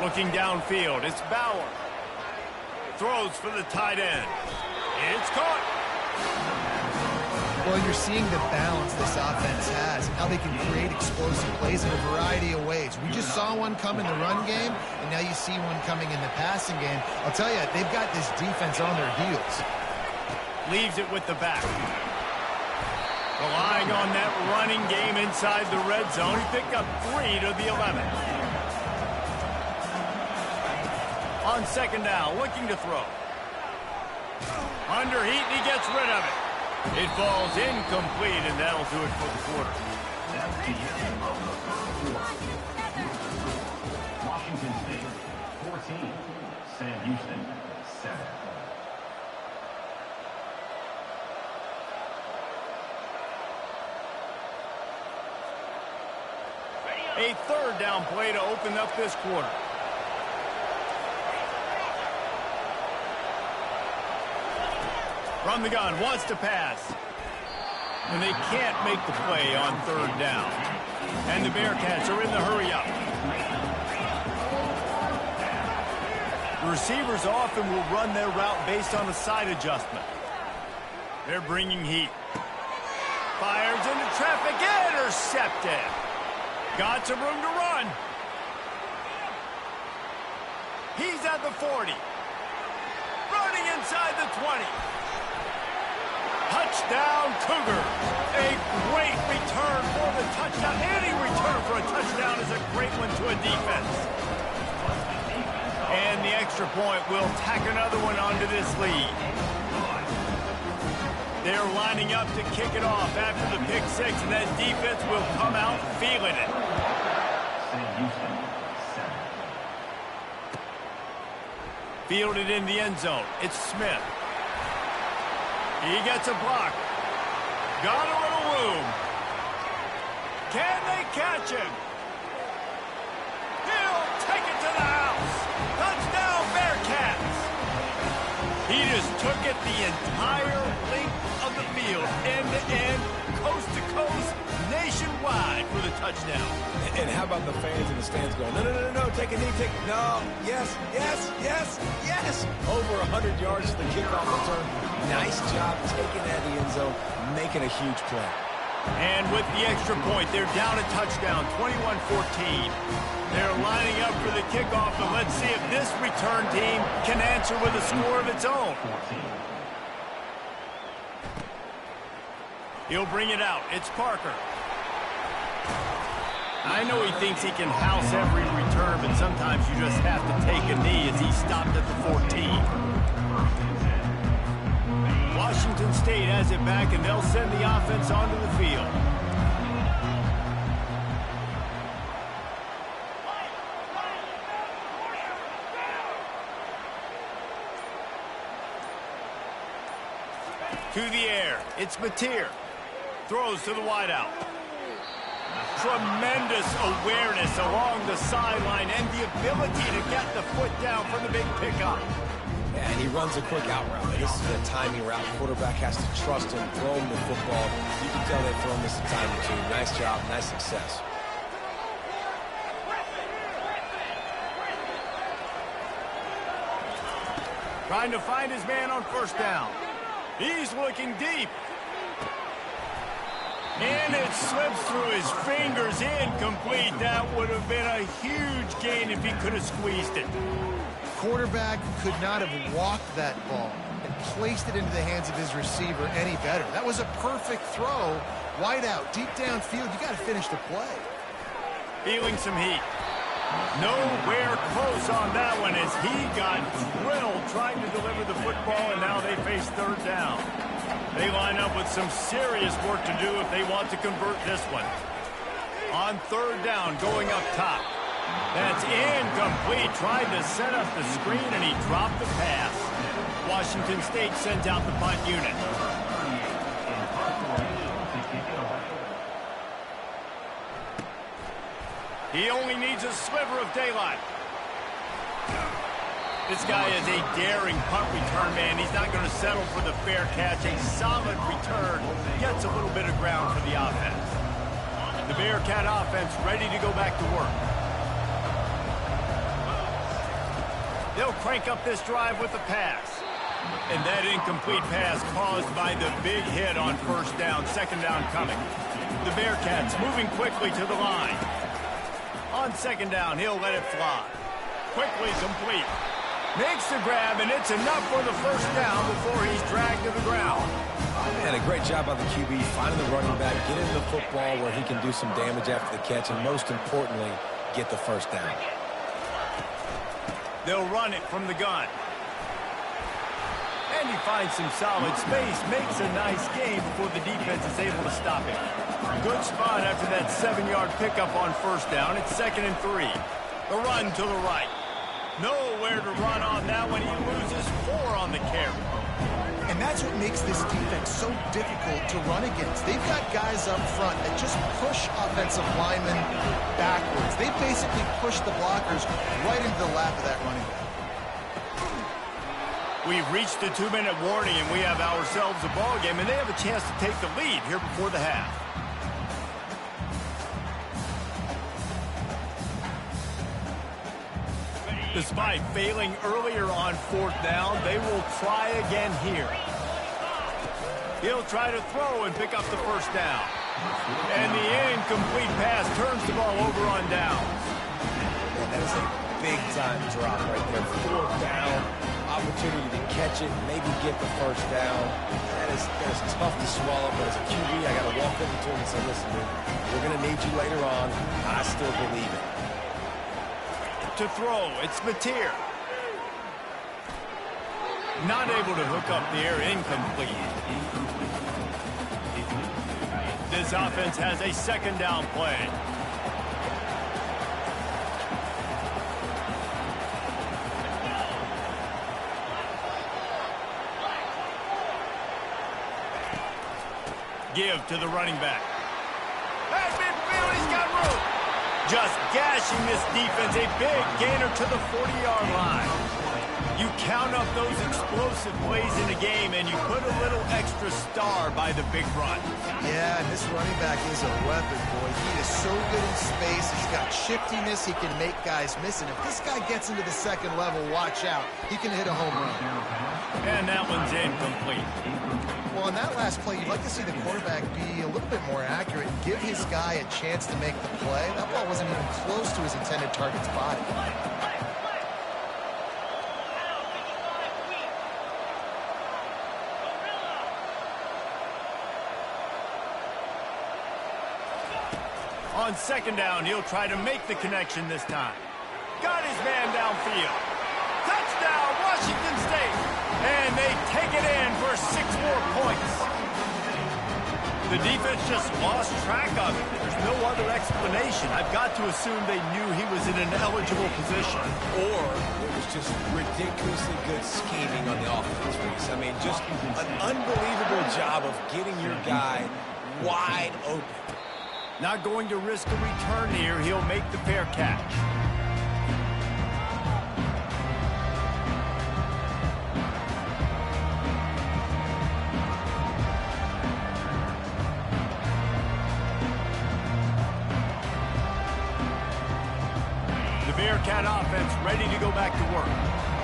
Speaker 1: Looking downfield, it's Bauer. Throws for the tight end. It's caught.
Speaker 2: Well, you're seeing the balance this offense has, how they can create explosive plays in a variety of ways. We just saw one come in the run game, and now you see one coming in the passing game. I'll tell you, they've got this defense on their heels.
Speaker 1: Leaves it with the back. Relying on that running game inside the red zone. He picked up 3 to the 11. On second down, looking to throw. Under heat, and he gets rid of it. It falls incomplete, and that'll do it for the quarter.
Speaker 4: That's the end of the first quarter. Washington State, 14. Sam Houston, 7.
Speaker 1: A third down play to open up this quarter. From the gun, wants to pass. And they can't make the play on third down. And the Bearcats are in the hurry-up. The receivers often will run their route based on a side adjustment. They're bringing heat. Fires into traffic, intercepted. Got some room to run. He's at the 40. Running inside the 20. Touchdown, Cougars. A great return for the touchdown. Any return for a touchdown is a great one to a defense. And the extra point will tack another one onto this lead. They're lining up to kick it off after the pick six, and that defense will come out feeling it. Fielded in the end zone. It's Smith. He gets a block. Got a little room. Can they catch him? He'll take it to the house. Touchdown, Bearcats. He just took it the entire length of the field, end-to-end, coast-to-coast, nationwide for the touchdown.
Speaker 3: And how about the fans in the stands going, no, no, no, no, take a knee, take, no, yes, yes, yes, yes. Over 100 yards to the kickoff return. Nice job taking that in the end zone, making a huge play.
Speaker 1: And with the extra point, they're down a touchdown, 21-14. They're lining up for the kickoff, and let's see if this return team can answer with a score of its own. He'll bring it out. It's Parker. I know he thinks he can house every return, but sometimes you just have to take a knee as he stopped at the 14. Washington State has it back, and they'll send the offense onto the field. To the air. It's Mateer. Throws to the wideout. Tremendous awareness along the sideline and the ability to get the foot down for the big pickup.
Speaker 3: Yeah, and he runs a quick out route. This is a timing route. Quarterback has to trust him, throw him the football. You can tell they've thrown this a time or two. Nice job, nice success.
Speaker 1: Trying to find his man on first down. He's looking deep. And it slips through his fingers, incomplete. That would have been a huge gain if he could have squeezed it.
Speaker 2: Quarterback could not have walked that ball and placed it into the hands of his receiver any better. That was a perfect throw. Wide out, deep downfield. You got to finish the play.
Speaker 1: Feeling some heat. Nowhere close on that one as he got drilled trying to deliver the football, and now they face third down. They line up with some serious work to do if they want to convert this one. On third down, going up top. That's incomplete. Tried to set up the screen, and he dropped the pass. Washington State sends out the punt unit. He only needs a sliver of daylight. This guy is a daring punt return man. He's not going to settle for the fair catch. A solid return. Gets a little bit of ground for the offense. The Bearcat offense ready to go back to work. They'll crank up this drive with the pass. And that incomplete pass caused by the big hit on first down. Second down coming. The Bearcats moving quickly to the line. On second down, he'll let it fly. Quickly complete. Makes the grab, and it's enough for the first down before he's dragged to the ground.
Speaker 3: Man, a great job by the QB, finding the running back, getting the football where he can do some damage after the catch, and most importantly, get the first down.
Speaker 1: They'll run it from the gun. And he finds some solid space, makes a nice gain before the defense is able to stop him. Good spot after that 7-yard pickup on first down. It's 2nd and 3. The run to the right. Nowhere to run on that one. He loses 4 on the carry.
Speaker 2: And that's what makes this defense so difficult to run against. They've got guys up front that just push offensive linemen backwards. They basically push the blockers right into the lap of that running back.
Speaker 1: We've reached the 2-minute warning, and we have ourselves a ball game, and they have a chance to take the lead here before the half. Despite failing earlier on 4th down, they will try again here. He'll try to throw and pick up the first down. And the incomplete pass turns the ball over on downs.
Speaker 3: That is a big-time drop right there. 4th down, opportunity to catch it, maybe get the first down. That is tough to swallow, but as a QB, I got to walk over to him and say, listen, dude, we're going to need you later on. I still believe it.
Speaker 1: To throw, it's Mateer. Not able to hook up the air, incomplete. This offense has a 2nd down play. Give to the running back. At midfield, he's got room. Just gashing this defense, a big gainer to the 40-yard line. You count up those explosive plays in a game, and you put a little extra star by the big run.
Speaker 2: Yeah, and this running back is a weapon, boy. He is so good in space. He's got shiftiness. He can make guys miss. And if this guy gets into the 2nd level, watch out. He can hit a home run.
Speaker 1: And that one's incomplete.
Speaker 2: Well, on that last play, you'd like to see the quarterback be a little bit more accurate and give his guy a chance to make the play. That ball wasn't even close to his intended target's body.
Speaker 1: On 2nd down, he'll try to make the connection this time. Got his man downfield. Touchdown, Washington State. And they take it in for 6 more points. The defense just lost track of it. There's no other explanation. I've got to assume they knew he was in an eligible position.
Speaker 3: Or it was just ridiculously good scheming on the offense, Reese. I mean, just an unbelievable job of getting your guy wide open.
Speaker 1: Not going to risk a return here. He'll make the fair catch. The Bearcat offense ready to go back to work.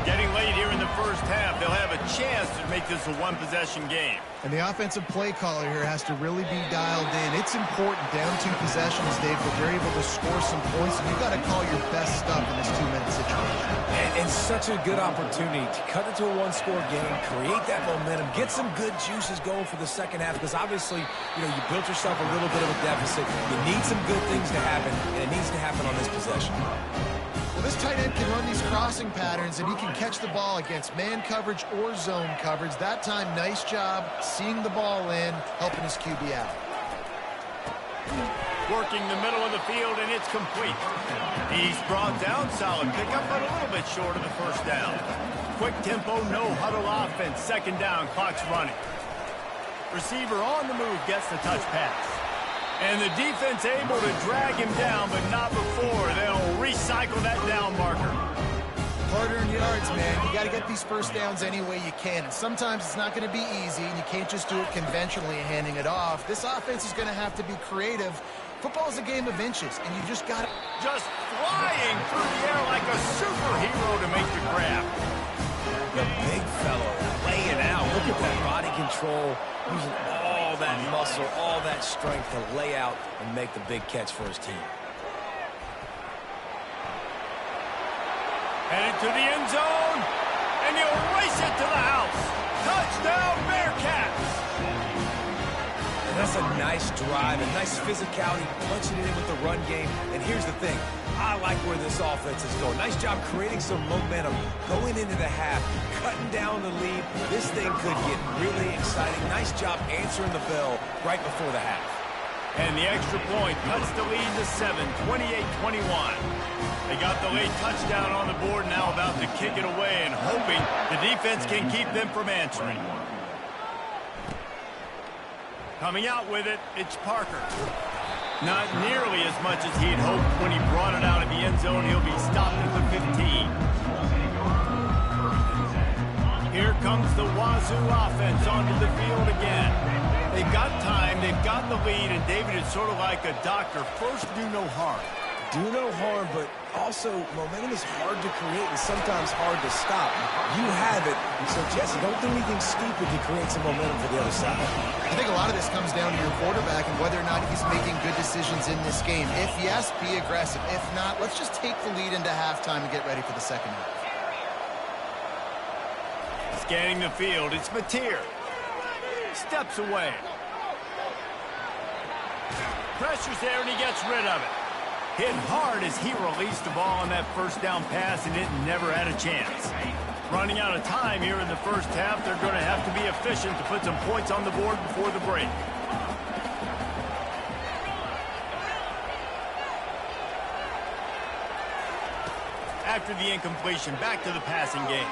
Speaker 1: Getting late here in the first half, they'll have a chance to make this a one-possession game.
Speaker 2: And the offensive play caller here has to really be dialed in. It's important down 2 possessions, Dave, that they're able to score some points. And you've got to call your best stuff in this 2-minute situation.
Speaker 3: And such a good opportunity to cut it to a 1-score game, create that momentum, get some good juices going for the second half. Because obviously, you built yourself a little bit of a deficit. You need some good things to happen, and it needs to happen on this possession.
Speaker 2: Well, this tight end can run these crossing patterns, and he can catch the ball against man coverage or zone coverage. That time, nice job seeing the ball in, helping his QB out.
Speaker 1: Working the middle of the field, and it's complete. He's brought down, solid pickup, but a little bit short of the first down. Quick tempo, no huddle offense. 2nd down, clock's running. Receiver on the move, gets the touch pass. And the defense able to drag him down, but not before. They'll recycle that down marker.
Speaker 2: Hard-earned yards, man. You got to get these first downs any way you can. And sometimes it's not going to be easy, and you can't just do it conventionally handing it off. This offense is going to have to be creative. Football's a game of inches, and you just got to...
Speaker 1: Just flying through the air like a superhero to make the grab.
Speaker 3: The big fellow laying out. Look at that body control, using all that muscle, all that strength to lay out and make the big catch for his team.
Speaker 1: Headed to the end zone, and he'll race it to the house. Touchdown, Bearcats!
Speaker 3: And that's a nice drive, a nice physicality, punching it in with the run game. And here's the thing, I like where this offense is going. Nice job creating some momentum, going into the half, cutting down the lead. This thing could get really exciting. Nice job answering the bell right before the half.
Speaker 1: And the extra point cuts the lead to 7, 28-21. They got the late touchdown on the board, now about to kick it away and hoping the defense can keep them from answering. Coming out with it, it's Parker. Not nearly as much as he'd hoped when he brought it out of the end zone. He'll be stopped at the 15. Here comes the Wazoo offense onto the field again. They've got time, they've got the lead, and David is sort of like a doctor. First, do no harm.
Speaker 3: Do no harm, but also momentum is hard to create and sometimes hard to stop. You have it, so Jesse, don't do anything stupid to create some momentum for the other side.
Speaker 2: I think a lot of this comes down to your quarterback and whether or not he's making good decisions in this game. If yes, be aggressive. If not, let's just take the lead into halftime and get ready for the second half.
Speaker 1: Scanning the field, it's Mateer. Steps away. Pressure's there, and he gets rid of it. Hit hard as he released the ball on that first down pass, and it never had a chance. Running out of time here in the first half, they're going to have to be efficient to put some points on the board before the break. After the incompletion, back to the passing game.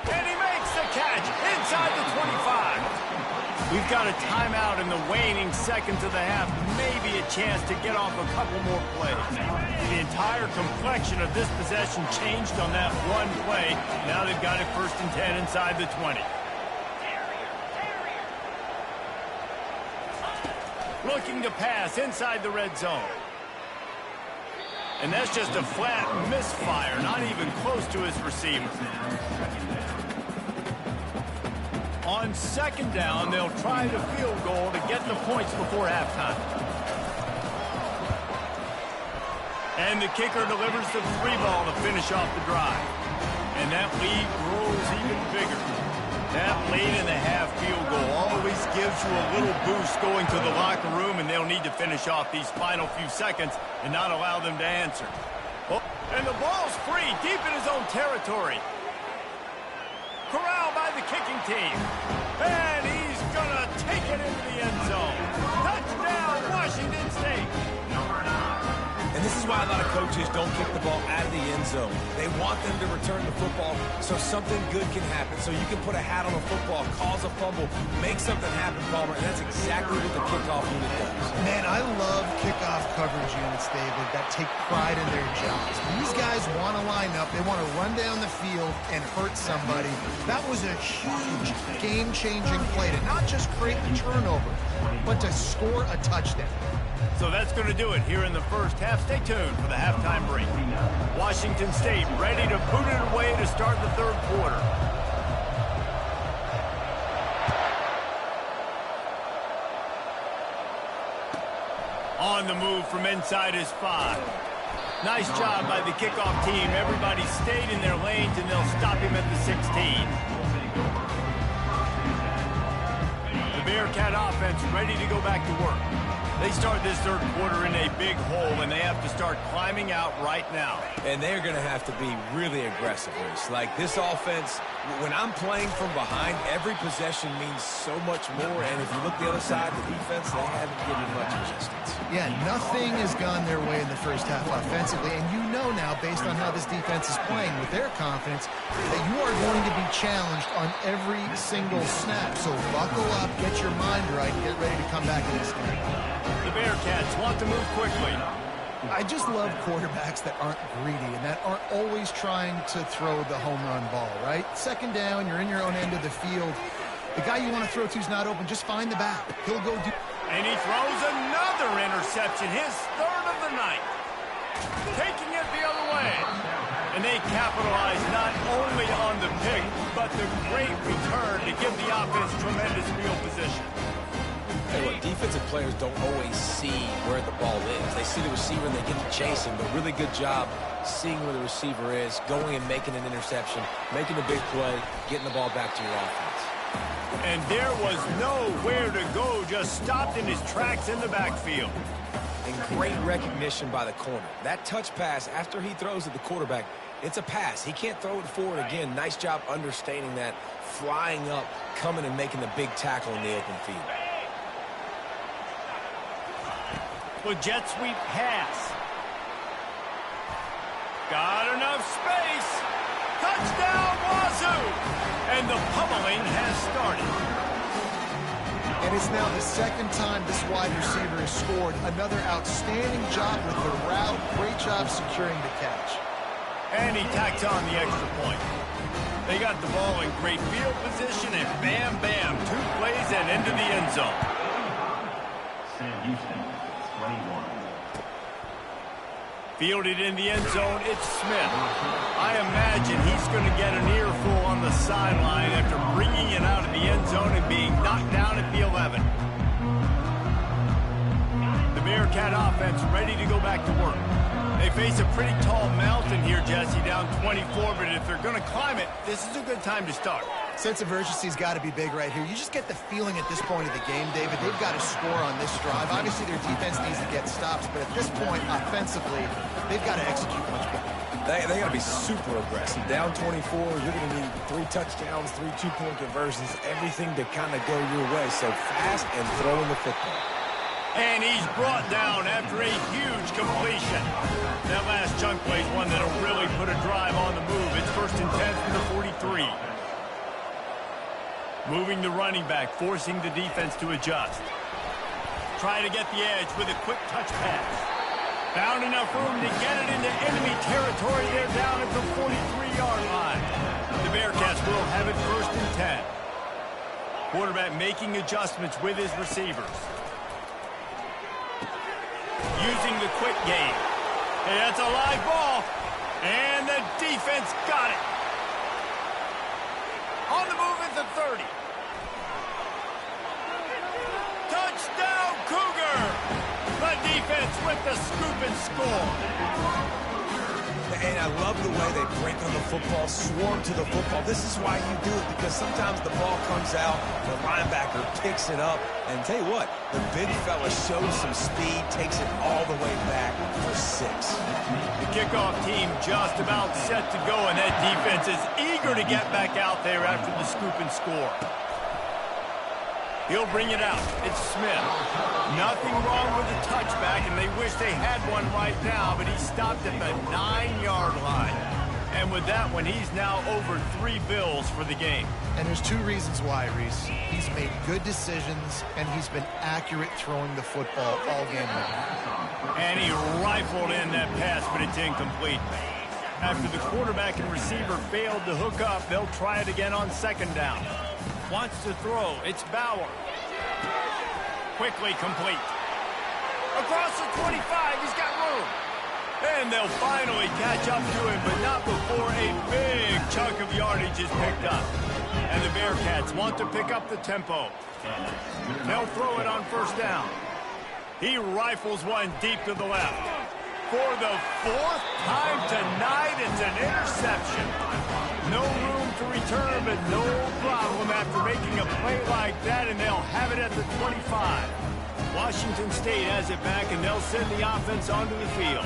Speaker 1: And he makes the catch inside the 25. We've got a timeout in the waning seconds of the half. Maybe a chance to get off a couple more plays. The entire complexion of this possession changed on that one play. Now they've got it 1st and 10 inside the 20. Looking to pass inside the red zone. And that's just a flat misfire, not even close to his receiver. On 2nd down, they'll try the field goal to get the points before halftime. And the kicker delivers the 3-ball to finish off the drive. And that lead grows even bigger. That late-in-the-half field goal always gives you a little boost going to the locker room, and they'll need to finish off these final few seconds and not allow them to answer. Oh, and the ball's free, deep in his own territory. Corralled by the kicking team. And he's going to take it into the end zone. Touchdown, Washington State.
Speaker 3: And this is why a lot of coaches don't kick the ball out of the end zone. They want them to return the football so something good can happen. So you can put a hat on a football, cause a fumble, make something happen, Palmer. And that's exactly what the kickoff unit does.
Speaker 2: Man, I love kickoff coverage units, David, that take pride in their jobs. These guys want to line up. They want to run down the field and hurt somebody. That was a huge game-changing play to not just create the turnover, but to score a touchdown.
Speaker 1: So that's going to do it here in the first half. Stay tuned for the halftime break. Washington State ready to boot it away to start the 3rd quarter. On the move from inside his 5. Nice job by the kickoff team. Everybody stayed in their lanes, and they'll stop him at the 16. The Bearcat offense ready to go back to work. They start this third quarter in a big hole, and they have to start climbing out right now.
Speaker 3: And they're going to have to be really aggressive, Reese. Like, this offense, when I'm playing from behind, every possession means so much more. And if you look the other side, the defense, they haven't given much resistance.
Speaker 2: Yeah, nothing has gone their way in the first half offensively. And you know now, based on how this defense is playing with their confidence, that you are going to be challenged on every single snap. So buckle up, get your mind right, and get ready to come back to this game.
Speaker 1: The Bearcats want to move quickly.
Speaker 2: I just love quarterbacks that aren't greedy and that aren't always trying to throw the home run ball, right? Second down, you're in your own end of the field. The guy you want to throw to is not open. Just find the back. He'll go do...
Speaker 1: And he throws another interception, his third of the night. Taking it the other way. And they capitalize not only on the pick, but the great return to give the offense tremendous field position.
Speaker 3: Hey, look, defensive players don't always see where the ball is. They see the receiver and they get to chase him, but really good job seeing where the receiver is, going and making an interception, making a big play, getting the ball back to your offense.
Speaker 1: And there was nowhere to go, just stopped in his tracks in the backfield.
Speaker 3: And great recognition by the corner. That touch pass, after he throws at the quarterback, it's a pass. He can't throw it forward again. Nice job understanding that, flying up, coming and making the big tackle in the open field.
Speaker 1: The jet sweep pass. Got enough space. Touchdown, Wazoo! And the pummeling has started.
Speaker 2: And it's now the second time this wide receiver has scored. Another outstanding job with the route. Great job securing the catch.
Speaker 1: And he tacks on the extra point. They got the ball in great field position, and bam, bam, 2 plays and into the end zone.
Speaker 4: Sam Houston, 21.
Speaker 1: Fielded in the end zone, it's Smith. I imagine he's going to get an earful on the sideline after bringing it out of the end zone and being knocked down at the 11. The Bearcat offense ready to go back to work. They face a pretty tall mountain here, Jesse, down 24, but if they're going to climb it, this is a good time to start.
Speaker 2: Sense of urgency's got to be big right here. You just get the feeling at this point of the game, David, they've got to score on this drive. Obviously, their defense needs to get stops, but at this point, offensively, they've got to execute much better.
Speaker 3: They got to be super aggressive. Down 24, you're going to need 3 touchdowns, 3 2-point conversions, everything to kind of go your way. So fast and throwing the football.
Speaker 1: And he's brought down after a huge completion. That last chunk play is one that'll really put a drive on the move. It's 1st and 10 from the 43. Moving the running back, forcing the defense to adjust. Try to get the edge with a quick touch pass. Found enough room to get it into enemy territory. They're down at the 43-yard line. The Bearcats will have it 1st and 10. Quarterback making adjustments with his receivers. Using the quick game. Hey, that's a live ball. And the defense got it. On the move at the 30. Touchdown, Cougar! The defense with the scoop and score.
Speaker 3: And I love the way they break on the football, swarm to the football. This is why you do it, because sometimes the ball comes out, the linebacker picks it up, and tell you what, the big fella shows some speed, takes it all the way back for 6.
Speaker 1: The kickoff team just about set to go, and that defense is eager to get back out there after the scoop and score. He'll bring it out. It's Smith. Nothing wrong with the touchback, and they wish they had one right now, but he stopped at the 9-yard line. And with that one, he's now over 3 bills for the game.
Speaker 2: And there's 2 reasons why, Reese. He's made good decisions, and he's been accurate throwing the football all game long.
Speaker 1: And he rifled in that pass, but it's incomplete. After the quarterback and receiver failed to hook up, they'll try it again on 2nd down. Wants to throw. It's Bauer. Quickly complete. Across the 25, he's got room. And they'll finally catch up to him, but not before a big chunk of yardage is picked up. And the Bearcats want to pick up the tempo. They'll throw it on 1st down. He rifles one deep to the left. For the 4th time tonight, it's an interception. No room to return, but no problem after making a play like that, and they'll have it at the 25. Washington State has it back, and they'll send the offense onto the field.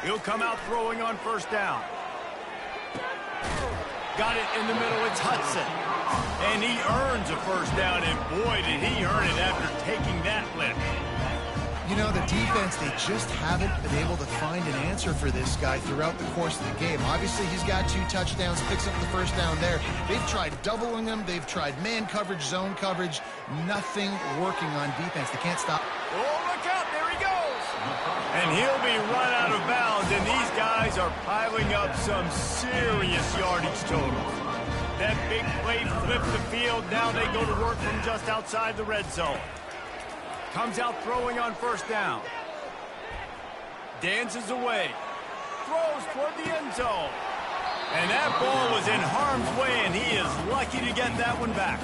Speaker 1: He'll come out throwing on first down. Got it in the middle. It's Hudson. And he earns a first down, and boy, did he earn it after taking that lift.
Speaker 2: You know, the defense, they just haven't been able to find an answer for this guy throughout the course of the game. Obviously, he's got 2 touchdowns, picks up the first down there. They've tried doubling him. They've tried man coverage, zone coverage. Nothing working on defense. They can't stop.
Speaker 1: Oh, look out. There he goes. And he'll be run out of bounds, and these guys are piling up some serious yardage totals. That big play flipped the field. Now they go to work from just outside the red zone. Comes out throwing on first down. Dances away. Throws toward the end zone. And that ball was in harm's way, and he is lucky to get that one back.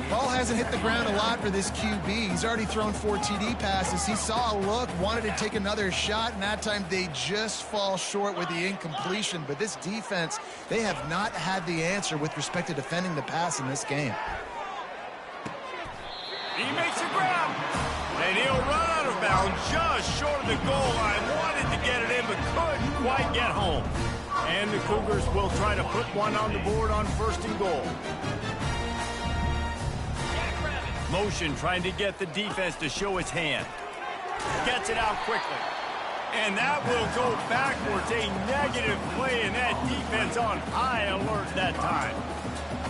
Speaker 2: Ball hasn't hit the ground a lot for this QB. He's already thrown 4 TD passes. He saw a look, wanted to take another shot, and that time they just fall short with the incompletion. But this defense, they have not had the answer with respect to defending the pass in this game.
Speaker 1: He makes a grab, and he'll run out of bounds just short of the goal line. Wanted to get it in, but couldn't quite get home. And the Cougars will try to put one on the board on first and goal. Motion trying to get the defense to show its hand. Gets it out quickly. And that will go backwards. A negative play, and that defense on high alert that time.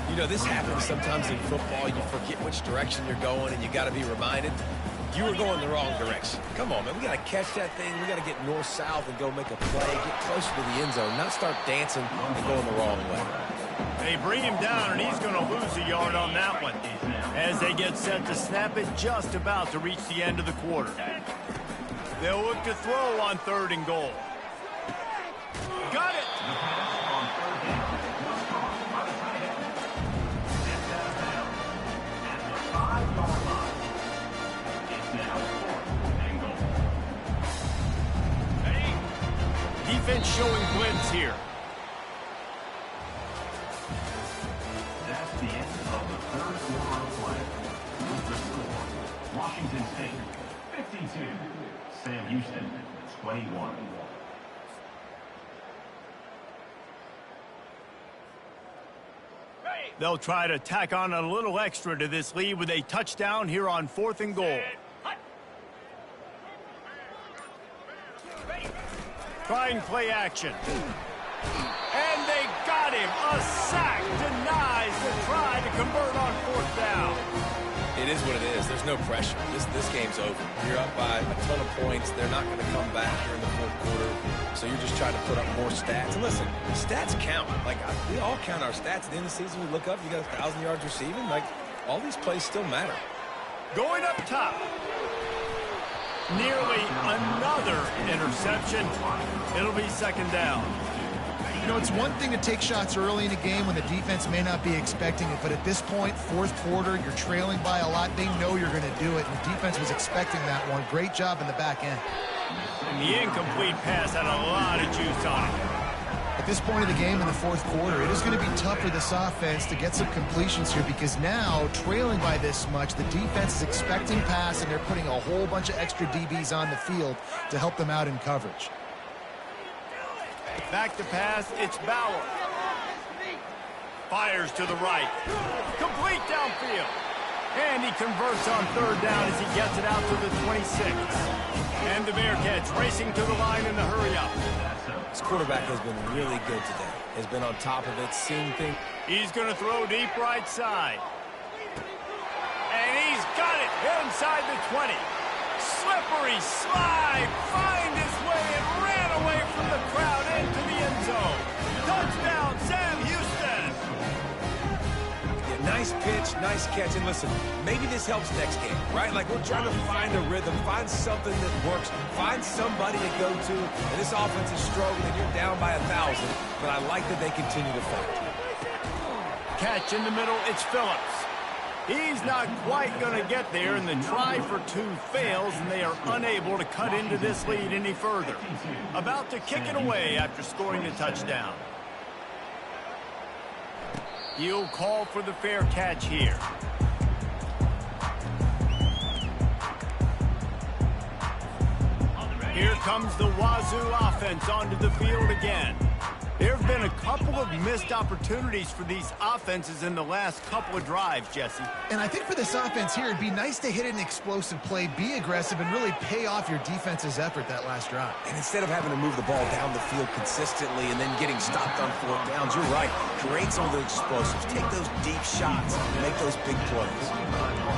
Speaker 3: You know, this happens sometimes in football. You forget which direction you're going, and you got to be reminded you were going the wrong direction. Come on, man. We got to catch that thing. We got to get north-south and go make a play, get closer to the end zone, not start dancing and going the wrong way.
Speaker 1: They bring him down, and he's going to lose a yard on that one as they get set to snap it just about to reach the end of the quarter. They'll look to throw on third and goal. Got it! Defense showing blitz here.
Speaker 4: That's the end of the third quarter of play. The score, Washington State 52, Sam Houston 21.
Speaker 1: They'll try to tack on a little extra to this lead with a touchdown here on fourth and goal. Trying play action. And they got him. A sack denies the try to convert on fourth down.
Speaker 3: It is what it is. There's no pressure. This game's over. You're up by a ton of points. They're not going to come back here in the fourth quarter. So you're just trying to put up more stats. And listen, stats count. Like, we all count our stats. At the end of the season, we look up, you got 1,000 yards receiving. Like, all these plays still matter.
Speaker 1: Going up top. Nearly another interception. It'll be second down.
Speaker 2: You know, it's one thing to take shots early in a game when the defense may not be expecting it, but at this point, fourth quarter, you're trailing by a lot. They know you're going to do it, and the defense was expecting that one. Great job in the back end.
Speaker 1: And the incomplete pass had a lot of juice on it.
Speaker 2: At this point of the game in the fourth quarter, it is going to be tough for this offense to get some completions here because now, trailing by this much, the defense is expecting pass, and they're putting a whole bunch of extra DBs on the field to help them out in coverage.
Speaker 1: Back to pass, it's Bauer. Fires to the right. Complete downfield. And he converts on third down as he gets it out to the 26. And the Bearcats racing to the line in the hurry-up.
Speaker 3: This quarterback has been really good today. Has been on top of it, seen things.
Speaker 1: He's going to throw deep right side. And he's got it inside the 20. Slippery slide, find his way and ran away from the crowd into the end zone. Touchdown, Sam Houston.
Speaker 3: Yeah, nice pitch, nice catch. And listen, maybe this helps next game, right? Like, we're trying to find a rhythm, find something that works, find somebody to go to. And this offense is struggling, and you're down by 1,000. But I like that they continue to fight.
Speaker 1: Catch in the middle, it's Phillips. He's not quite going to get there, and the try for two fails, and they are unable to cut into this lead any further. About to kick it away after scoring the touchdown. He'll call for the fair catch here. Here comes the Wazoo offense onto the field again. There have been a couple of missed opportunities for these offenses in the last couple of drives, Jesse.
Speaker 2: And I think for this offense here, it'd be nice to hit an explosive play, be aggressive, and really pay off your defense's effort that last drive.
Speaker 3: And instead of having to move the ball down the field consistently and then getting stopped on fourth downs, you're right. Create some of those explosives. Take those deep shots and make those big plays.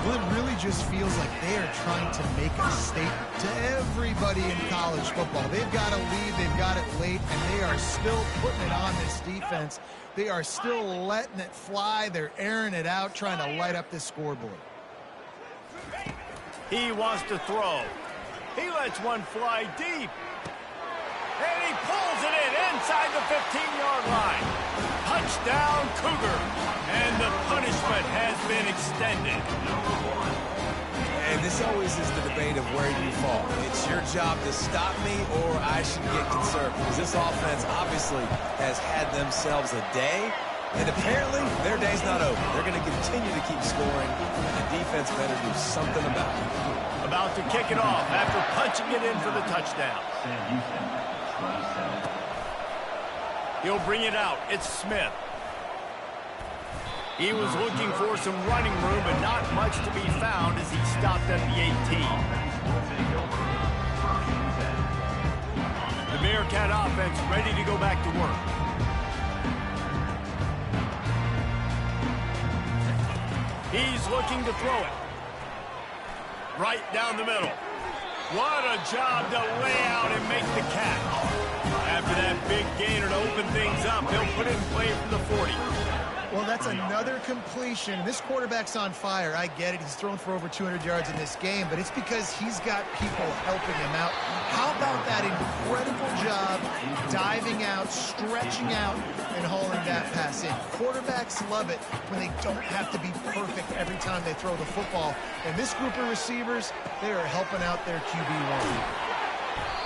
Speaker 2: Well, it really just feels like they are trying to make a statement to everybody in college football. They've got a lead, they've got it late, and they are still putting it on this defense. They are still letting it fly. They're airing it out, trying to light up this scoreboard.
Speaker 1: He wants to throw. He lets one fly deep. And he pulls it in inside the 15-yard line. Touchdown, Cougar. And the punishment has been extended.
Speaker 3: And this always is the debate of where you fall. It's your job to stop me or I should get concerned. Because this offense obviously has had themselves a day. And apparently, their day's not over. They're going to continue to keep scoring. And the defense better do something about it.
Speaker 1: About to kick it off after punching it in for the touchdown.
Speaker 4: Sam Houston, 27.
Speaker 1: He'll bring it out. It's Smith. He was looking for some running room, but not much to be found as he stopped at the 18. The Bearcat offense ready to go back to work. He's looking to throw it. Right down the middle. What a job to lay out and make the catch. After that big gainer to open things up, he'll put it in play from the 40.
Speaker 2: Well, that's another completion. This quarterback's on fire. I get it. He's thrown for over 200 yards in this game, but it's because he's got people helping him out. How about that incredible job diving out, stretching out, and hauling that pass in? Quarterbacks love it when they don't have to be perfect every time they throw the football. And this group of receivers, they are helping out their QB1.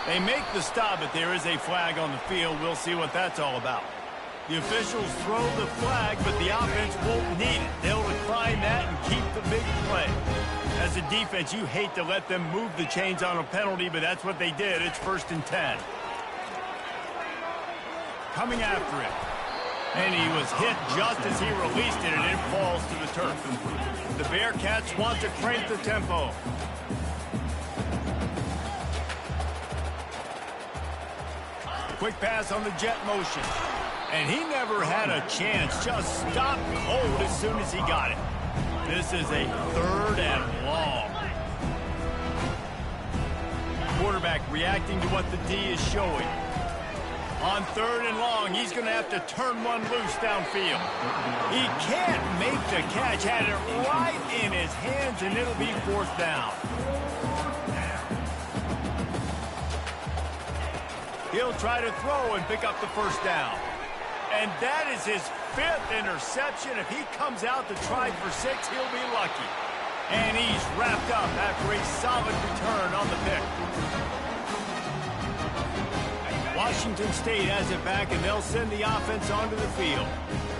Speaker 1: They make the stop, but there is a flag on the field. We'll see what that's all about. The officials throw the flag, but the offense won't need it. They'll decline that and keep the big play. As a defense, you hate to let them move the chains on a penalty, but that's what they did. It's 1st and 10. Coming after it. And he was hit just as he released it, and it falls to the turf. The Bearcats want to crank the tempo. Quick pass on the jet motion. And he never had a chance. Just stopped cold as soon as he got it. This is a 3rd and long. Quarterback reacting to what the D is showing. On 3rd and long, he's going to have to turn one loose downfield. He can't make the catch. Had it right in his hands, and it'll be 4th down. He'll try to throw and pick up the 1st down. And that is his 5th interception. If he comes out to try for 6, he'll be lucky. And he's wrapped up after a solid return on the pick. Washington State has it back, and they'll send the offense onto the field.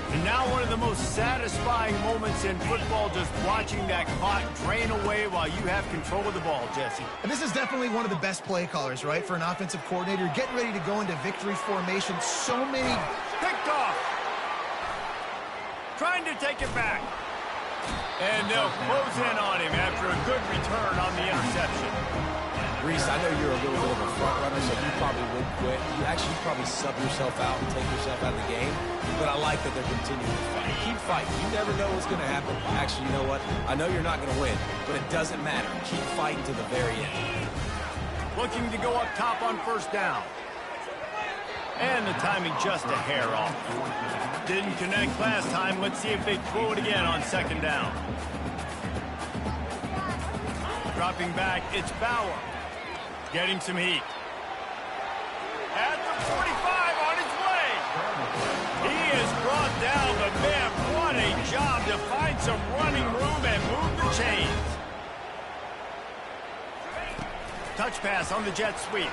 Speaker 1: And now one of the most satisfying moments in football, just watching that clock drain away while you have control of the ball, Jesse.
Speaker 2: And this is definitely one of the best play callers, right, for an offensive coordinator. Getting ready to go into victory formation. So many...
Speaker 1: Picked off. Trying to take it back. And they'll close in on him after a good return on the interception.
Speaker 3: Reese, I know you're a little bit of a front runner, so you probably would quit. You actually probably sub yourself out and take yourself out of the game. But I like that they're continuing to fight. Keep fighting. You never know what's going to happen. Actually, you know what? I know you're not going to win, but it doesn't matter. Keep fighting to the very end.
Speaker 1: Looking to go up top on 1st down. And the timing just a hair off. Didn't connect last time. Let's see if they throw it again on 2nd down. Dropping back, it's Bauer. Getting some heat. At the 45 on his way. He has brought down the man. What a job to find some running room and move the chains. Touch pass on the jet sweep.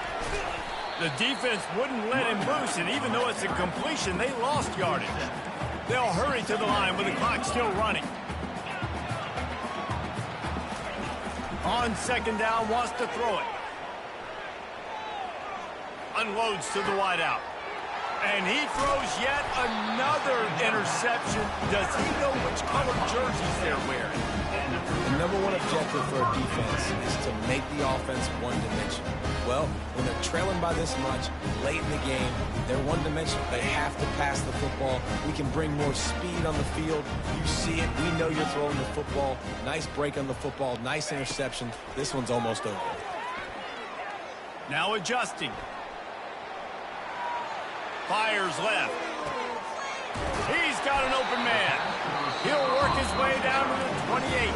Speaker 1: The defense wouldn't let him loose, and even though it's a completion, they lost yardage. They'll hurry to the line with the clock still running. On 2nd down, wants to throw it. unloads to the wideout. And he throws yet another interception. Does he know which color jerseys they're wearing?
Speaker 3: The number one objective for a defense is to make the offense one-dimensional. Well, when they're trailing by this much, late in the game, they're one-dimensional. They have to pass the football. We can bring more speed on the field. You see it. We know you're throwing the football. Nice break on the football. Nice interception. This one's almost over.
Speaker 1: Now adjusting. Fires left. He's got an open man. He'll work his way down to the 28.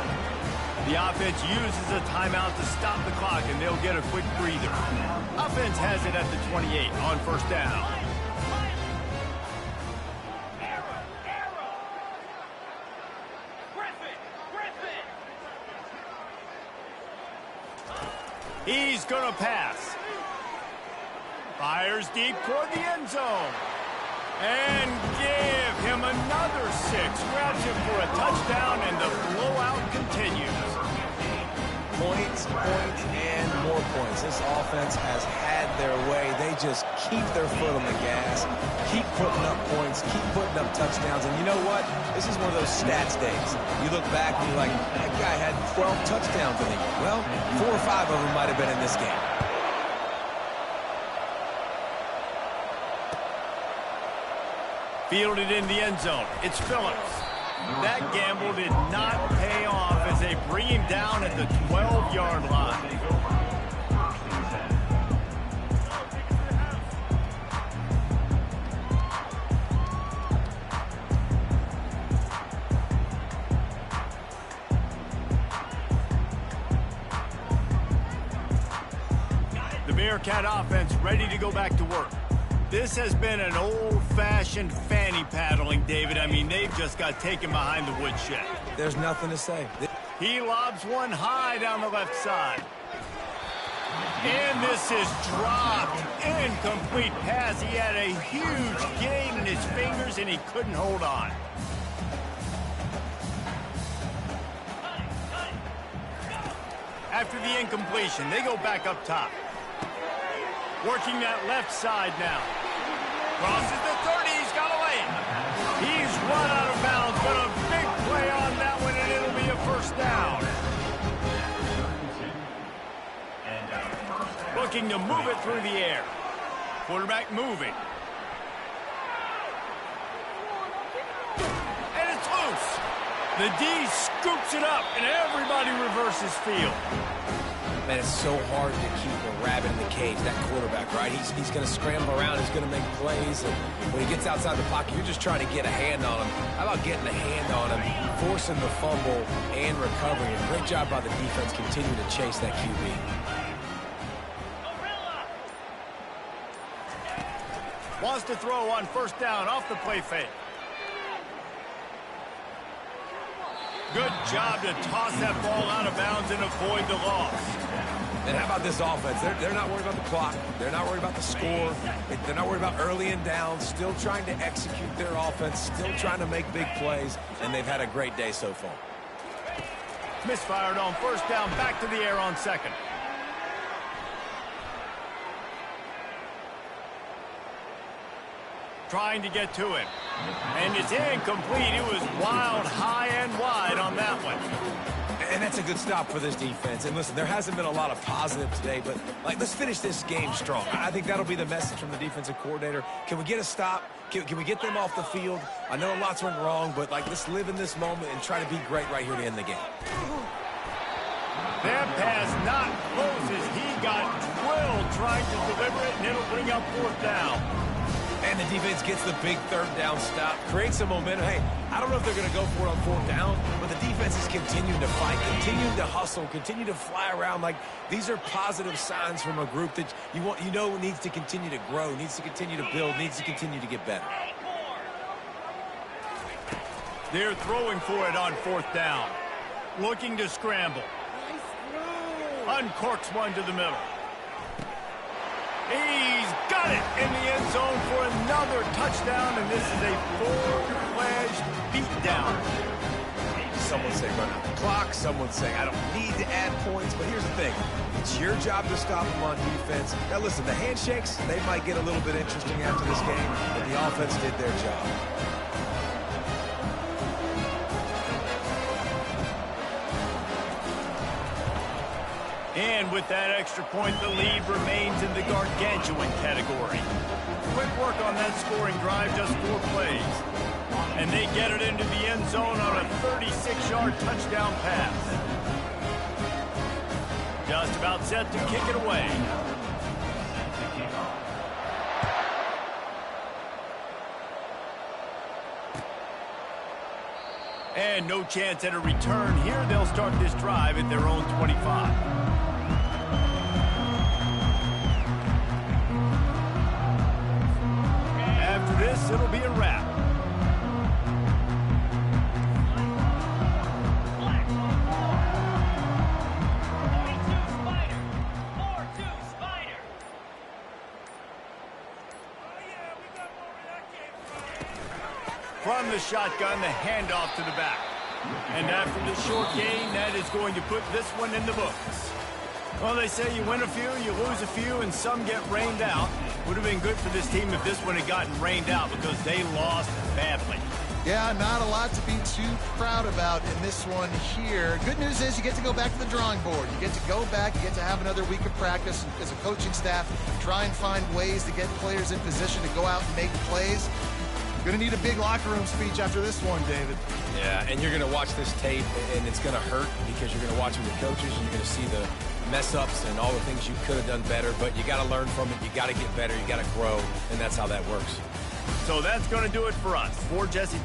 Speaker 1: The offense uses a timeout to stop the clock, and they'll get a quick breather. Offense has it at the 28 on first down. He's going to pass. Fires deep toward the end zone. And give him another 6. Grabs him for a touchdown, and the blowout continues.
Speaker 3: Points, and more points. This offense has had their way. They just keep their foot on the gas, keep putting up points, keep putting up touchdowns. And you know what? This is one of those stats days. You look back and you're like, that guy had 12 touchdowns in the year. Well, 4 or 5 of them might have been in this game.
Speaker 1: Fielded in the end zone. It's Phillips. That gamble did not pay off as they bring him down at the 12-yard line. The Bearcat offense ready to go back to work. This has been an old-fashioned fanny paddling, David. I mean, they've just got taken behind the woodshed.
Speaker 3: There's nothing to say.
Speaker 1: He lobs one high down the left side. And this is dropped. Incomplete pass. He had a huge gain in his fingers, and he couldn't hold on. After the incompletion, they go back up top. Working that left side now. Crosses the 30, he's got away. He's run out of bounds, but a big play on that one, and it'll be a first down. Looking to move it through the air. Quarterback moving. And it's loose. The D scoops it up, and everybody reverses field.
Speaker 3: Man, it's so hard to keep a rabbit in the cage, that quarterback, right? He's going to scramble around, he's going to make plays, and when he gets outside the pocket, you're just trying to get a hand on him. How about getting a hand on him, forcing the fumble and recovering? A great job by the defense continuing to chase that QB.
Speaker 1: Wants to throw on first down off the play fake. Good job to toss that ball out of bounds and avoid the loss.
Speaker 3: And how about this offense? They're not worried about the clock. They're not worried about the score. They're not worried about early and down. Still trying to execute their offense. Still trying to make big plays. And they've had a great day so far.
Speaker 1: Misfired on first down. Back to the air on second. Trying to get to him. And it's incomplete. It was wild, high and wide on that one.
Speaker 3: And that's a good stop for this defense. And listen, there hasn't been a lot of positive today, but let's finish this game strong. I think that'll be the message from the defensive coordinator. Can we get a stop? Can we get them off the field? I know lots went wrong, but let's live in this moment and try to be great right here to end the game.
Speaker 1: That pass not closes. He got drilled trying to deliver it, and it'll bring up fourth down.
Speaker 3: And the defense gets the big third down stop, creates some momentum. Hey, I don't know if they're going to go for it on fourth down, but the defense is continuing to fight, continuing to hustle, continue to fly around. These are positive signs from a group that you know needs to continue to grow, needs to continue to build, needs to continue to get better.
Speaker 1: They're throwing for it on fourth down. Looking to scramble. Uncorks one to the middle. He's got it in the end zone for another touchdown, and this is a full-fledged beatdown.
Speaker 3: Someone say run out the clock. Someone say I don't need to add points. But here's the thing. It's your job to stop them on defense. Now, listen, the handshakes, they might get a little bit interesting after this game, but the offense did their job.
Speaker 1: And with that extra point, the lead remains in the gargantuan category. Quick work on that scoring drive, just 4 plays. And they get it into the end zone on a 36-yard touchdown pass. Just about set to kick it away. And no chance at a return here. They'll start this drive at their own 25. This, it'll be a wrap. From the shotgun, the handoff to the back. And after the short gain, that is going to put this one in the books. Well, they say you win a few, you lose a few, and some get rained out. Would have been good for this team if this one had gotten rained out because they lost badly.
Speaker 2: Yeah, not a lot to be too proud about in this one here. Good news is you get to go back to the drawing board. You get to go back, you get to have another week of practice as a coaching staff, try and find ways to get players in position to go out and make plays. Going to need a big locker room speech after this one, David.
Speaker 3: Yeah, and you're going to watch this tape, and it's going to hurt because you're going to watch it with coaches, and you're going to see the mess-ups and all the things you could have done better, but you got to learn from it. You got to get better. You got to grow, and that's how that works.
Speaker 1: So that's going to do it for us. For Jesse.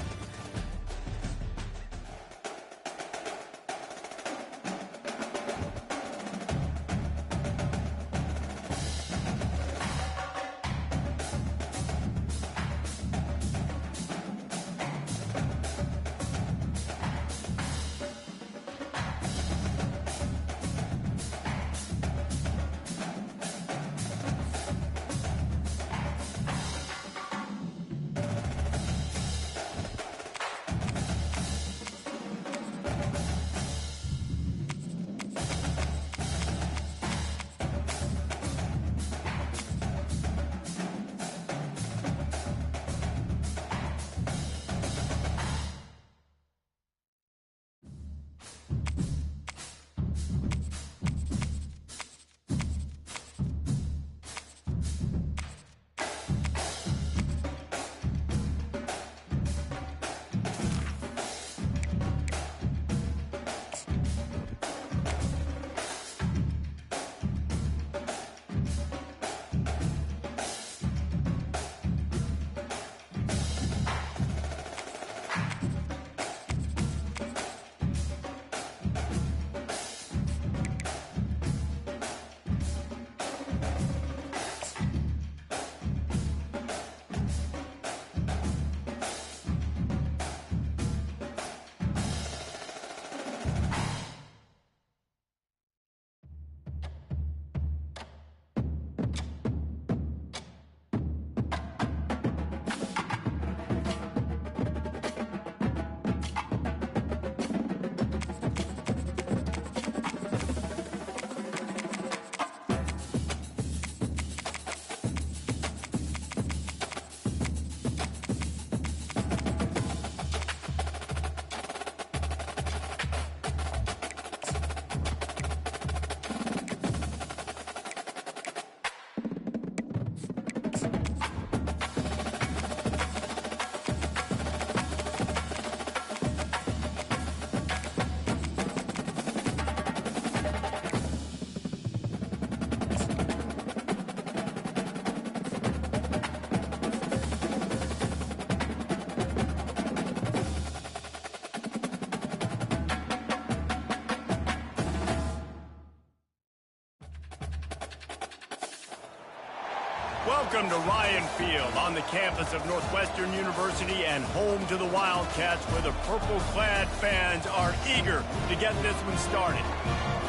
Speaker 1: Welcome to Ryan Field on the campus of Northwestern University and home to the Wildcats, where the purple-clad fans are eager to get this one started.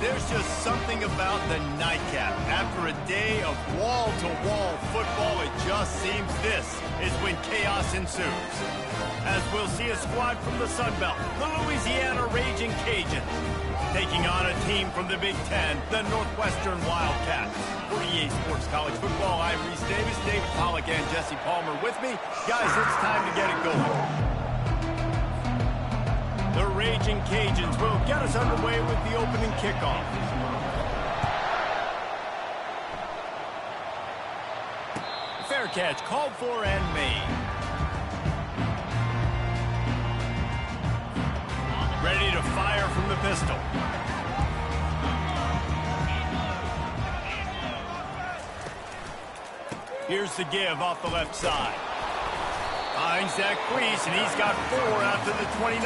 Speaker 1: There's just something about the nightcap. After a day of wall-to-wall football, it just chaos seems, this is when chaos ensues. As we'll see a squad from the Sun Belt, the Louisiana Raging Cajuns, taking on a team from the Big Ten, the Northwestern Wildcats. For EA Sports College Football, I'm Reese Davis, David Pollack, and Jesse Palmer with me. Guys, it's time to get it going. The Raging Cajuns will get us underway with the opening kickoff. Fair catch called for and made. Ready to fire from the pistol. Here's the give off the left side. Finds Zach Priest, and he's got 4 out to the 29.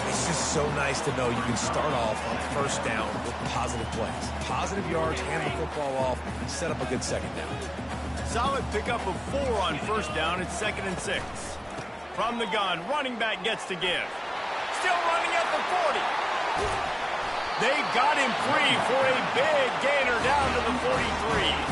Speaker 3: It's just so nice to know you can start off on first down with positive plays. Positive yards, hand the football off, and set up a good second down.
Speaker 1: Solid pickup of 4 on first down. It's 2nd and 6. From the gun, running back gets to give. Still running at the 40. They got him free for a big gainer down to the 43.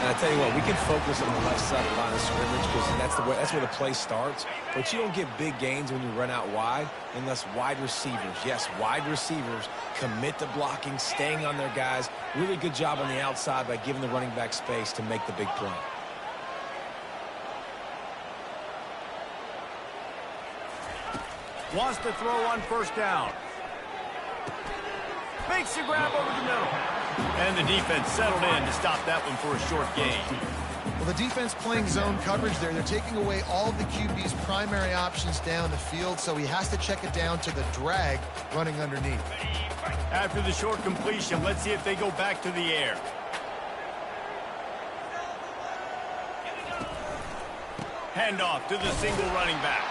Speaker 3: And I tell you what, we can focus on the left side of the line of scrimmage because that's where the play starts. But you don't get big gains when you run out wide unless wide receivers, yes, wide receivers, commit to blocking, staying on their guys. Really good job on the outside by giving the running back space to make the big play.
Speaker 1: Wants to throw on first down. Makes the grab over the middle. And the defense settled in to stop that one for a short gain.
Speaker 2: Well, the defense playing zone coverage there. They're taking away all of the QB's primary options down the field, so he has to check it down to the drag running underneath.
Speaker 1: After the short completion, let's see if they go back to the air. Handoff to the single running back.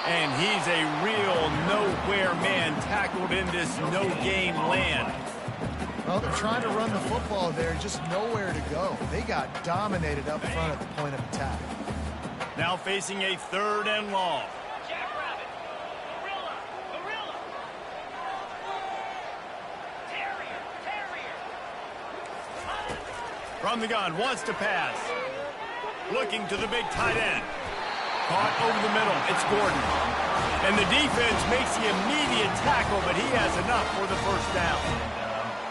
Speaker 1: And he's a real nowhere man tackled in this no-game land.
Speaker 2: Well, they're trying to run the football there, just nowhere to go. They got dominated up front at the point of attack.
Speaker 1: Now facing a 3rd and long.
Speaker 5: Jackrabbit, gorilla, terrier.
Speaker 1: From the gun, wants to pass. Looking to the big tight end. Caught over the middle. It's Gordon. And the defense makes the immediate tackle, but he has enough for the first down.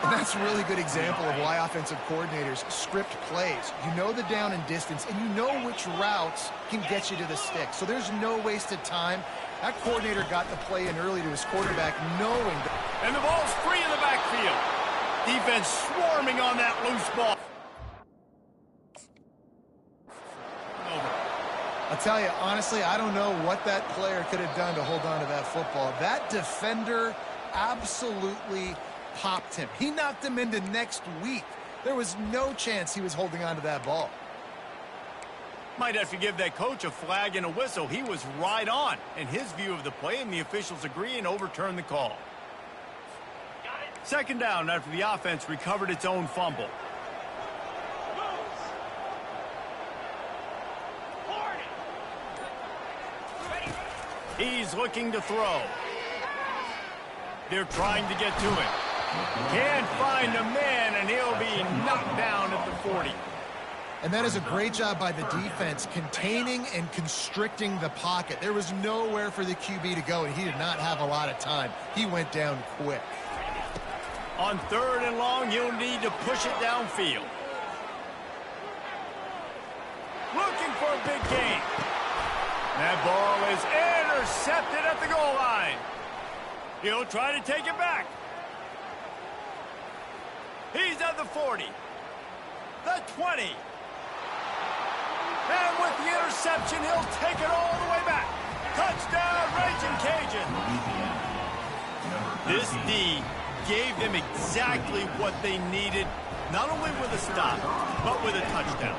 Speaker 2: And that's a really good example of why offensive coordinators script plays. You know the down and distance, and you know which routes can get you to the stick. So there's no wasted time. That coordinator got the play in early to his quarterback, knowing that.
Speaker 1: And the ball's free in the backfield. Defense swarming on that loose ball.
Speaker 2: I'll tell you, honestly, I don't know what that player could have done to hold on to that football. That defender absolutely popped him. He knocked him into next week. There was no chance he was holding on to that ball.
Speaker 1: Might have to give that coach a flag and a whistle. He was right on in his view of the play, and the officials agree and overturn the call. 2nd down after the offense recovered its own fumble. He's looking to throw. They're trying to get to him. Can't find a man, and he'll be knocked down at the 40.
Speaker 2: And that is a great job by the defense, containing and constricting the pocket. There was nowhere for the QB to go, and he did not have a lot of time. He went down quick.
Speaker 1: On 3rd and long, you'll need to push it downfield. Looking for a big gain. That ball is intercepted at the goal line. He'll try to take it back. He's at the 40. The 20. And with the interception, he'll take it all the way back. Touchdown, Raging Cajun. This D gave them exactly what they needed, not only with a stop, but with a touchdown.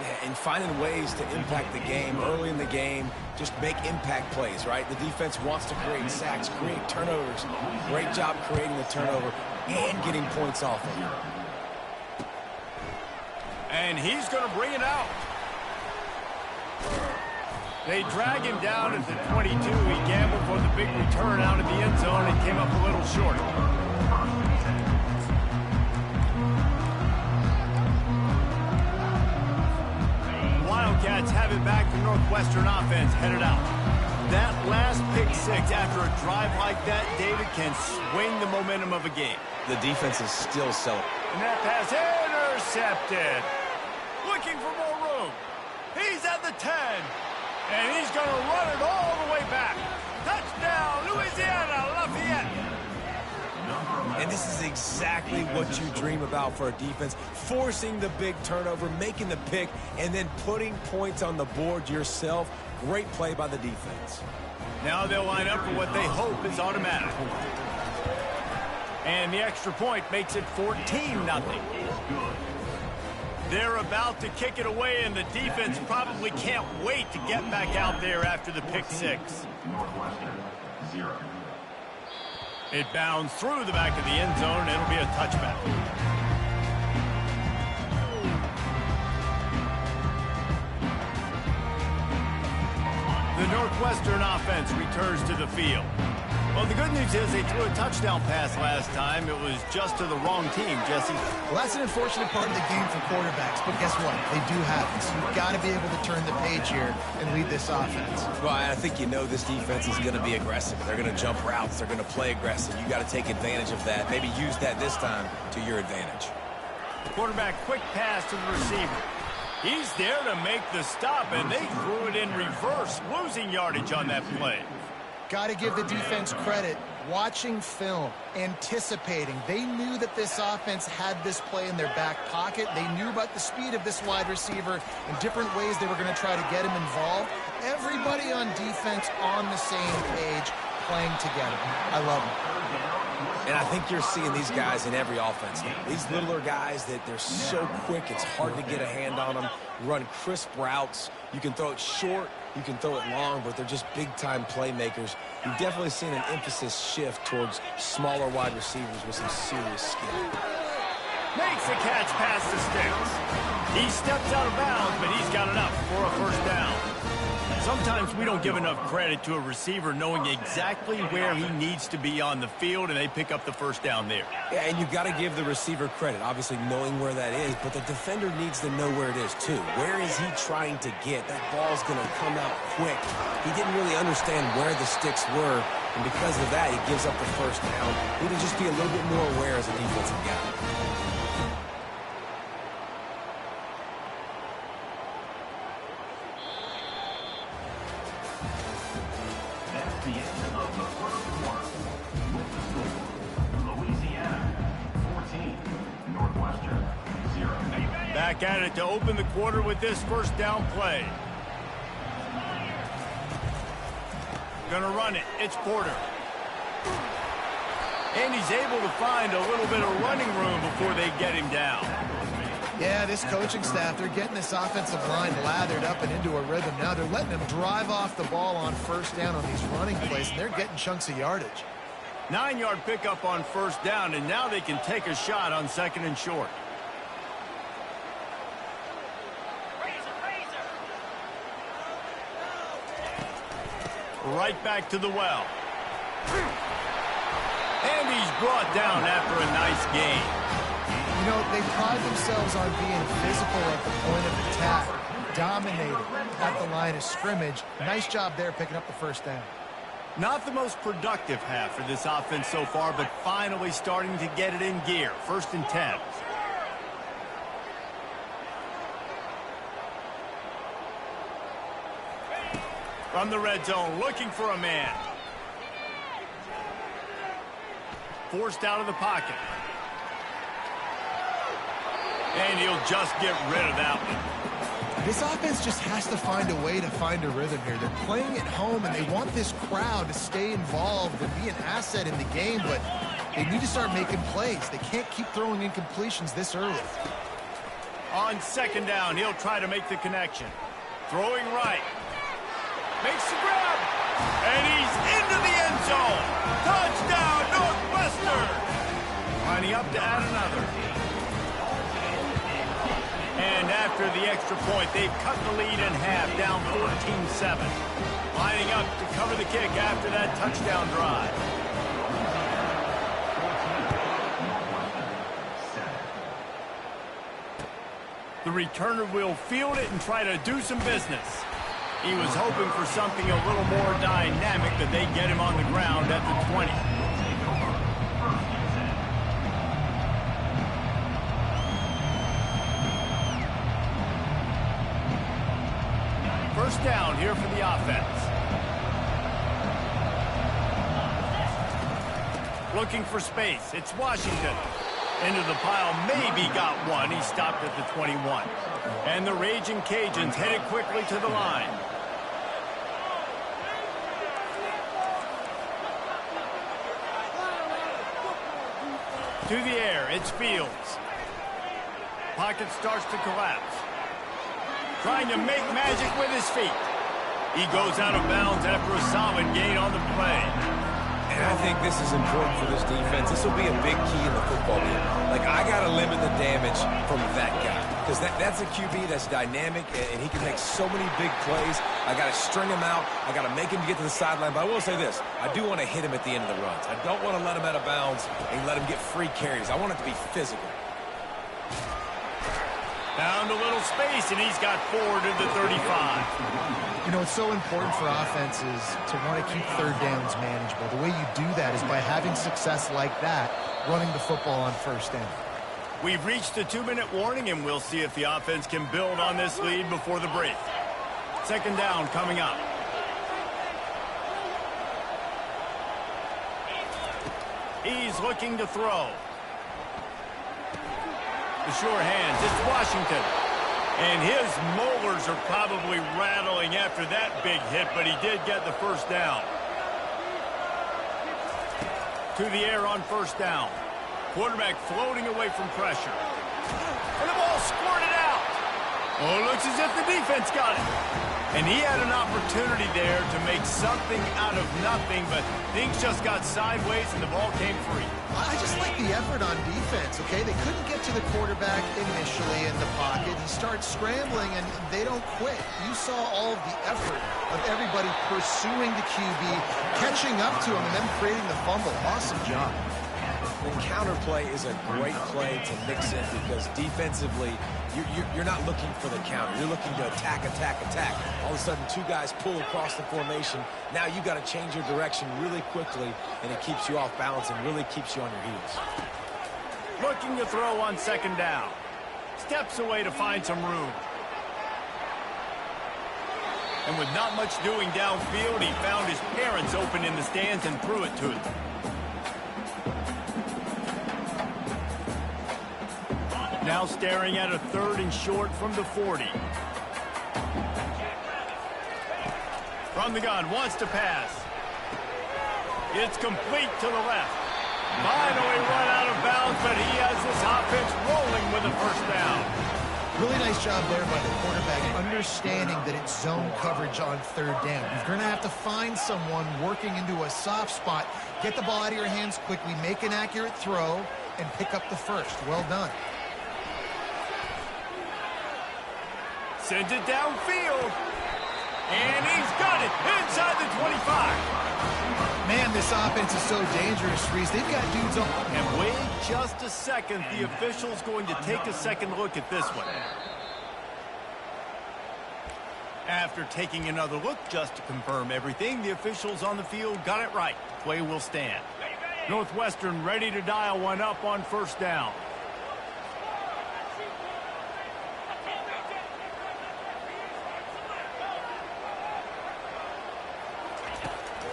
Speaker 3: Yeah, and finding ways to impact the game early in the game, just make impact plays, right? The defense wants to create sacks, create turnovers. Great job creating the turnover and getting points off of it.
Speaker 1: And he's going to bring it out. They drag him down at the 22. He gambled for the big return out of the end zone and came up a little short. Wildcats have it back. The Northwestern offense headed out. That last pick six after a drive like that, David, can swing the momentum of a game.
Speaker 3: The defense is still selling.
Speaker 1: And that pass intercepted. Looking for more room. He's at the 10. And he's going to run it all the way back. Touchdown, Louisiana Lafayette.
Speaker 3: And this is exactly what you dream about for a defense. Forcing the big turnover, making the pick, and then putting points on the board yourself. Great play by the defense.
Speaker 1: Now they'll line up for what they hope is automatic. And the extra point makes it 14-0. They're about to kick it away, and the defense probably can't wait to get back out there after the pick six.
Speaker 4: Northwestern, 0.
Speaker 1: It bounds through the back of the end zone, and it'll be a touchback. The Northwestern offense returns to the field. Well, the good news is they threw a touchdown pass last time. It was just to the wrong team, Jesse.
Speaker 2: Well, that's an unfortunate part of the game for quarterbacks, but guess what? They do have it. So you've got to be able to turn the page here and lead this offense.
Speaker 3: Well, I think you know this defense is going to be aggressive. They're going to jump routes. They're going to play aggressive. You got to take advantage of that. Maybe use that this time to your advantage.
Speaker 1: Quarterback, quick pass to the receiver. He's there to make the stop, and they threw it in reverse, losing yardage on that play.
Speaker 2: Got to give the defense credit. Watching film, anticipating. They knew that this offense had this play in their back pocket. They knew about the speed of this wide receiver and different ways they were going to try to get him involved. Everybody on defense on the same page, playing together. I love it.
Speaker 3: And I think you're seeing these guys in every offense now. These littler guys that they're so quick, it's hard to get a hand on them. Run crisp routes. You can throw it short, you can throw it long, but they're just big-time playmakers. You've definitely seen an emphasis shift towards smaller wide receivers with some serious skill.
Speaker 1: Makes the catch past the sticks. He steps out of bounds, but he's got enough for a first down. Sometimes we don't give enough credit to a receiver knowing exactly where he needs to be on the field, and they pick up the first down there.
Speaker 3: Yeah, and you've got to give the receiver credit, obviously knowing where that is, but the defender needs to know where it is too. Where is he trying to get? That ball's going to come out quick. He didn't really understand where the sticks were, and because of that, he gives up the first down. Need to just be a little bit more aware as a defensive guy.
Speaker 4: The end of the first quarter. With the score, Louisiana 14, Northwestern 0.
Speaker 1: Back at it to open the quarter with this first down play. Gonna run it. It's Porter. And he's able to find a little bit of running room before they get him down.
Speaker 2: Yeah, this coaching staff, they're getting this offensive line lathered up and into a rhythm now. They're letting them drive off the ball on first down on these running plays, and they're getting chunks of yardage.
Speaker 1: 9-yard pickup on first down, and now they can take a shot on second and short. Right back to the well. And he's brought down after a nice gain.
Speaker 2: You know, they pride themselves on being physical at the point of attack, dominating at the line of scrimmage. Nice job there picking up the first down.
Speaker 1: Not the most productive half for this offense so far, but finally starting to get it in gear. First and 10. From the red zone, looking for a man. Forced out of the pocket. And he'll just get rid of that one.
Speaker 2: This offense just has to find a way to find a rhythm here. They're playing at home, and they want this crowd to stay involved and be an asset in the game, but they need to start making plays. They can't keep throwing incompletions this early.
Speaker 1: On second down, he'll try to make the connection. Throwing right. Makes the grab. And he's into the end zone. Touchdown, Northwestern. Lining up to add another. And after the extra point, they've cut the lead in half, down 14-7. Lining up to cover the kick after that touchdown drive. The returner will field it and try to do some business. He was hoping for something a little more dynamic, that they get him on the ground at the 20. First down here for the offense. Looking for space. It's Washington. Into the pile, maybe got one. He stopped at the 21. And the Raging Cajuns headed quickly to the line. To the air, it's Fields. Pocket starts to collapse. Trying to make magic with his feet. He goes out of bounds after a solid gain on the play.
Speaker 3: And I think this is important for this defense. This will be a big key in the football game. Like, I got to limit the damage from that guy. Because that's a QB that's dynamic, and he can make so many big plays. I got to string him out. I got to make him get to the sideline. But I will say this. I do want to hit him at the end of the runs. I don't want to let him out of bounds and let him get free carries. I want it to be physical.
Speaker 1: Found a little space, and he's got forward to the 35.
Speaker 2: You know, it's so important for offenses to want to keep third downs manageable. The way you do that is by having success like that, running the football on first down.
Speaker 1: We've reached the 2-minute warning, and we'll see if the offense can build on this lead before the break. Second down coming up. He's looking to throw. The sure hands, it's Washington. And his molars are probably rattling after that big hit, but he did get the first down. To the air on first down. Quarterback floating away from pressure. And the ball squirted out. Oh, it looks as if the defense got it. And he had an opportunity there to make something out of nothing, but things just got sideways and the ball came free.
Speaker 2: I just like the effort on defense, okay? They couldn't get to the quarterback initially in the pocket. He starts scrambling, and they don't quit. You saw all of the effort of everybody pursuing the QB, catching up to him, and then creating the fumble. Awesome job.
Speaker 3: The counterplay is a great play to mix in because defensively, you're not looking for the counter. You're looking to attack, attack, attack. All of a sudden, two guys pull across the formation. Now you got to change your direction really quickly, and it keeps you off balance and really keeps you on your heels.
Speaker 1: Looking to throw on second down. Steps away to find some room. And with not much doing downfield, he found his parents open in the stands and threw it to them. Now staring at a third and short from the 40. From the gun, wants to pass. It's complete to the left. Finally run out of bounds, but he has this offense rolling with a first down.
Speaker 2: Really nice job there by the quarterback, understanding that it's zone coverage on third down. You're going to have to find someone working into a soft spot, get the ball out of your hands quickly, make an accurate throw, and pick up the first. Well done.
Speaker 1: Sends it downfield. And he's got it inside the 25.
Speaker 2: Man, this offense is so dangerous, Reese. They've got dudes on.
Speaker 1: And wait just a second. The official's going to take a second look at this one. After taking another look just to confirm everything, the officials on the field got it right. Play will stand. Northwestern ready to dial one up on first down.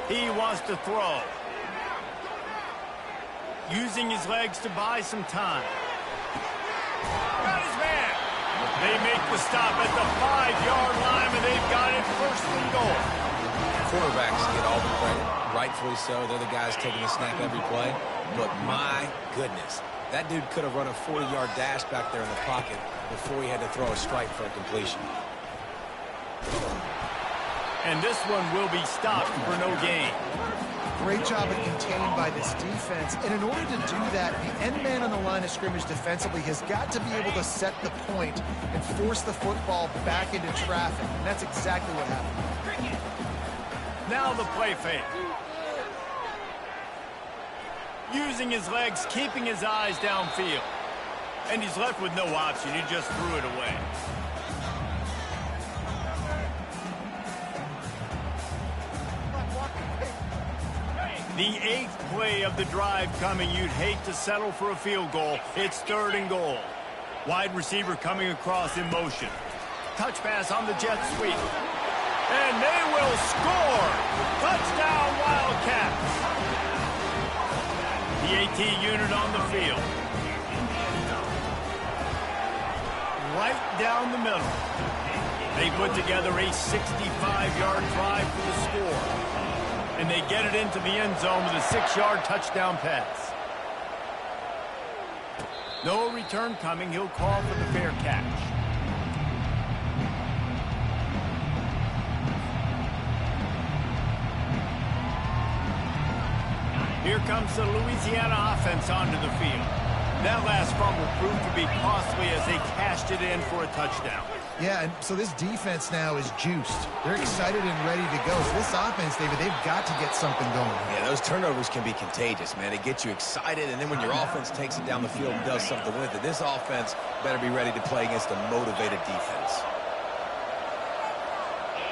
Speaker 1: He wants to throw. Using his legs to buy some time. Got his man. They make the stop at the 5-yard line, and they've got it first and goal.
Speaker 3: Quarterbacks get all the credit, rightfully so. They're the guys taking the snap every play. But my goodness, that dude could have run a 40-yard dash back there in the pocket before he had to throw a strike for a completion.
Speaker 1: And this one will be stopped for no gain.
Speaker 2: Great job of contained by this defense. And in order to do that, the end man on the line of scrimmage defensively has got to be able to set the point and force the football back into traffic. And that's exactly what happened.
Speaker 1: Now the play fake. Using his legs, keeping his eyes downfield. And he's left with no option. He just threw it away. The 8th play of the drive coming. You'd hate to settle for a field goal. It's 3rd and goal. Wide receiver coming across in motion. Touch pass on the jet sweep. And they will score! Touchdown, Wildcats! The AT unit on the field. Right down the middle. They put together a 65-yard drive for the score. And they get it into the end zone with a 6-yard touchdown pass. No return coming. He'll call for the fair catch. Here comes the Louisiana offense onto the field. That last fumble proved to be costly as they cashed it in for a touchdown.
Speaker 2: Yeah, and so this defense now is juiced. They're excited and ready to go. So this offense, David, they've got to get something going.
Speaker 3: Yeah, those turnovers can be contagious, man. It gets you excited, and then when your offense takes it down the field and does something with it, this offense better be ready to play against a motivated defense.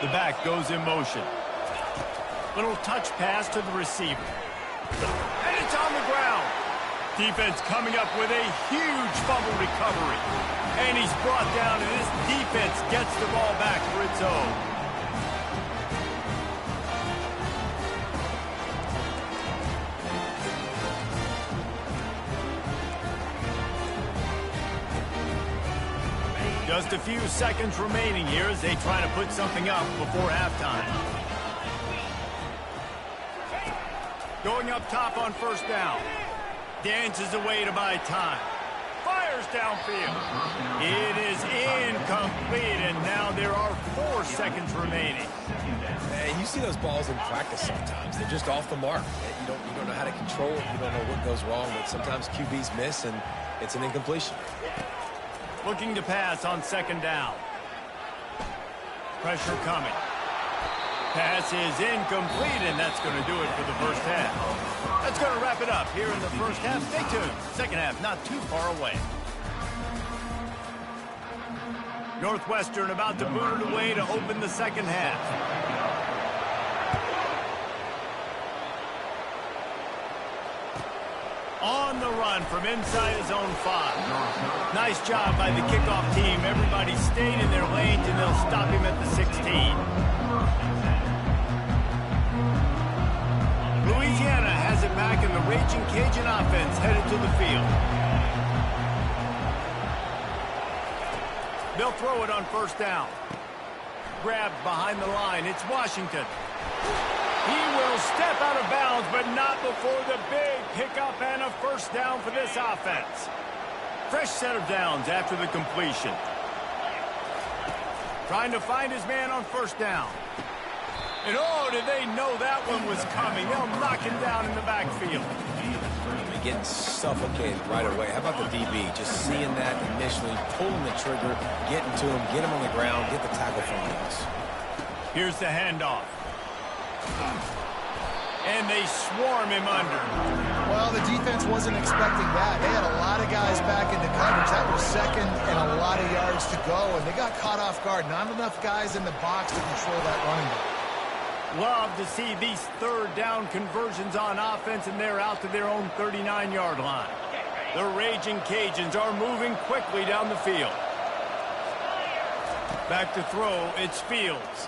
Speaker 1: The back goes in motion. Little touch pass to the receiver. And it's on the ground. Defense coming up with a huge fumble recovery. And he's brought down, and this defense gets the ball back for its own. Just a few seconds remaining here as they try to put something up before halftime. Going up top on 1st down. Dances away to buy time. Fires downfield. It is incomplete, and now there are 4 seconds remaining.
Speaker 3: Man, you see those balls in practice sometimes. They're just off the mark. You don't know how to control it. You don't know what goes wrong, but sometimes QBs miss, and it's an incompletion.
Speaker 1: Looking to pass on 2nd down. Pressure coming. Pass is incomplete, and that's going to do it for the first half. That's going to wrap it up here in the first half. Stay tuned. Second half not too far away. Northwestern about to boot it away to open the second half. On the run from inside his own 5. Nice job by the kickoff team. Everybody stayed in their lanes, and they'll stop him at the 16. Louisiana has it back, in the Raging Cajun offense headed to the field. They'll throw it on 1st down. Grabbed behind the line. It's Washington. He will step out of bounds, but not before the big pickup and a 1st down for this offense. Fresh set of downs after the completion. Trying to find his man on 1st down. And oh, did they know that one was coming. They'll knock him down in the backfield.
Speaker 3: Getting suffocated right away. How about the DB? Just seeing that initially, pulling the trigger, getting to him, get him on the ground, get the tackle from the us.
Speaker 1: Here's the handoff. And they swarm him under.
Speaker 2: Well, the defense wasn't expecting that. They had a lot of guys back into coverage. That was 2nd and a lot of yards to go, and they got caught off guard. Not enough guys in the box to control that running back.
Speaker 1: Love to see these 3rd down conversions on offense, and they're out to their own 39-yard line. The Raging Cajuns are moving quickly down the field. Back to throw, it's Fields.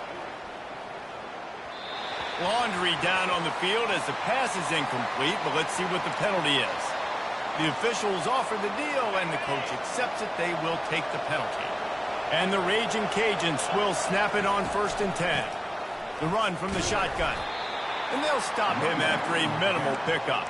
Speaker 1: Laundry down on the field as the pass is incomplete, but let's see what the penalty is. The officials offer the deal, and the coach accepts it. They will take the penalty. And the Raging Cajuns will snap it on 1st and 10. The run from the shotgun. And they'll stop him after a minimal pickup.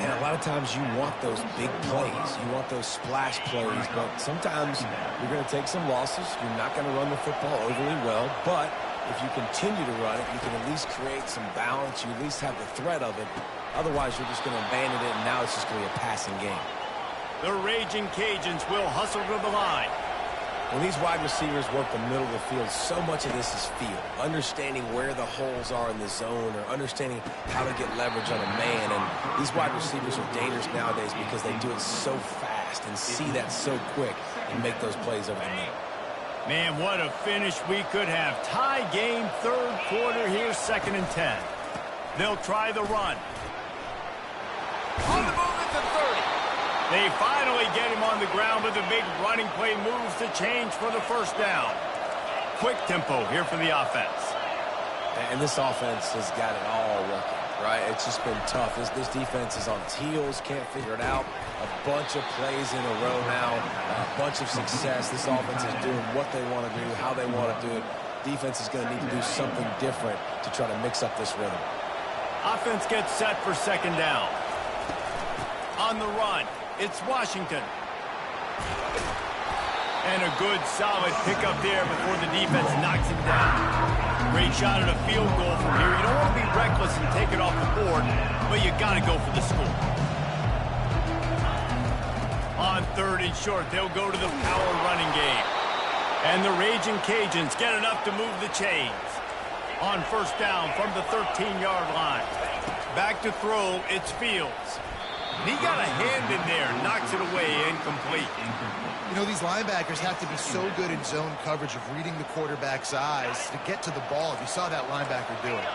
Speaker 3: And a lot of times you want those big plays. You want those splash plays, but sometimes you're going to take some losses. You're not going to run the football overly well, but if you continue to run it, you can at least create some balance. You at least have the threat of it. Otherwise, you're just going to abandon it, and now it's just going to be a passing game.
Speaker 1: The Raging Cajuns will hustle to the line.
Speaker 3: When these wide receivers work the middle of the field, so much of this is feel. Understanding where the holes are in the zone, or understanding how to get leverage on a man. And these wide receivers are dangerous nowadays because they do it so fast. fast and see that so quick and make those plays over the middle.
Speaker 1: Man, what a finish we could have. Tie game, third quarter here, 2nd and 10. They'll try the run. On the move at the 30. They finally get him on the ground with a big running play, moves the change for the first down. Quick tempo here for the offense.
Speaker 3: And this offense has got it all working, right? It's just been tough. This defense is on its heels, can't figure it out. A bunch of plays in a row now, a bunch of success. This offense is doing what they want to do, how they want to do it. Defense is going to need to do something different to try to mix up this rhythm.
Speaker 1: Offense gets set for 2nd down. On the run, it's Washington. And a good, solid pickup there before the defense knocks him down. Great shot at a field goal from here. You don't want to be reckless and take it off the board, but you got to go for the score. On 3rd and short, they'll go to the power running game. And the Raging Cajuns get enough to move the chains. On 1st down from the 13-yard line. Back to throw, it's Fields. He got a hand in there, knocks it away, incomplete.
Speaker 2: You know, these linebackers have to be so good in zone coverage of reading the quarterback's eyes to get to the ball. You saw that linebacker do it.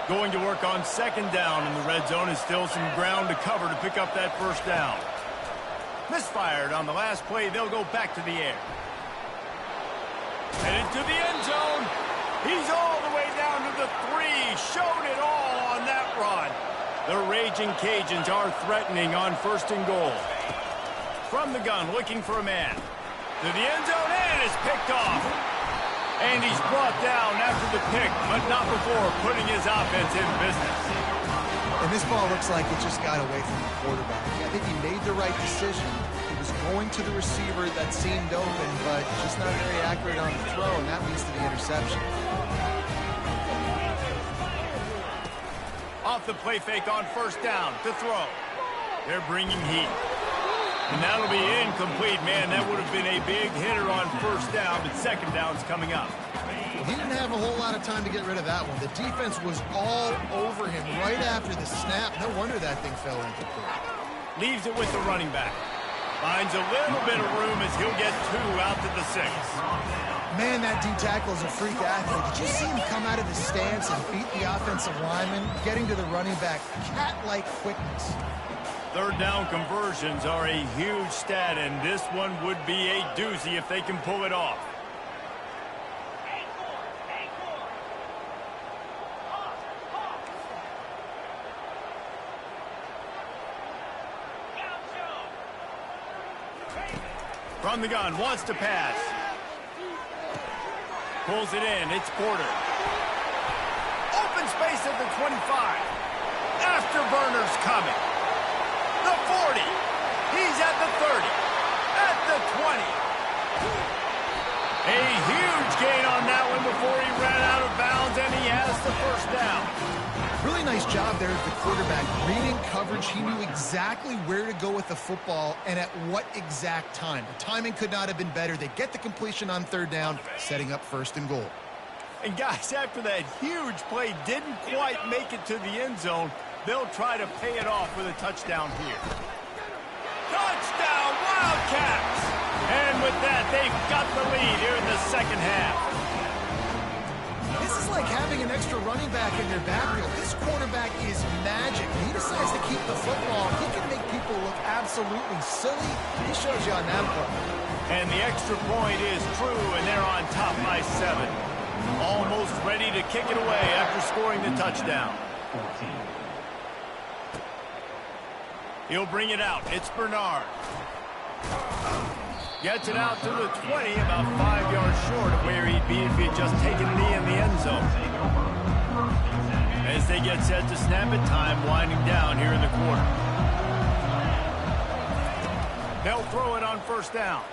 Speaker 1: Going to work on 2nd down in the red zone, is still some ground to cover to pick up that 1st down. Misfired on the last play, they'll go back to the air. Headed to the end zone. He's all the way down to the 3. Showed it all on that run. The Raging Cajuns are threatening on 1st and goal. From the gun, looking for a man. To the end zone, and is picked off. And he's brought down after the pick, but not before putting his offense in business.
Speaker 2: And this ball looks like it just got away from the quarterback. I think he made the right decision. He was going to the receiver that seemed open, but just not very accurate on the throw, and that leads to the interception.
Speaker 1: Off the play fake on 1st down to throw. They're bringing heat. And that'll be incomplete, man. That would have been a big hitter on 1st down, but 2nd down's coming up.
Speaker 2: He didn't have a whole lot of time to get rid of that one. The defense was all over him right after the snap. No wonder that thing fell incomplete.
Speaker 1: Leaves it with the running back. Finds a little bit of room as he'll get 2 out to the 6.
Speaker 2: Man, that D tackle is a freak athlete. Did you see him come out of his stance and beat the offensive lineman, getting to the running back? Cat-like quickness.
Speaker 1: 3rd down conversions are a huge stat, and this one would be a doozy if they can pull it off. From the gun, wants to pass. Pulls it in, it's Porter. Open space at the 25. Afterburner's coming. The 40. He's at the 30. At the 20. A huge gain on that one before he ran out of bounds, and he has the 1st down.
Speaker 2: Really nice job there at the quarterback. Reading coverage, he knew exactly where to go with the football and at what exact time. The timing could not have been better. They get the completion on 3rd down, setting up 1st and goal.
Speaker 1: And guys, after that huge play didn't quite make it to the end zone, they'll try to pay it off with a touchdown here. Touchdown, Wildcats! And with that, they've got the lead here in the 2nd half.
Speaker 2: This is like having an extra running back in your backfield. This quarterback is magic. When he decides to keep the football, he can make people look absolutely silly. He shows you on that play.
Speaker 1: And the extra point is true, and they're on top by 7. Almost ready to kick it away after scoring the touchdown. He'll bring it out. It's Bernard. Gets it out to the 20, about 5 yards short of where he'd be if he had just taken a knee in the end zone. As they get set to snap it, time winding down here in the quarter. They'll throw it on 1st down.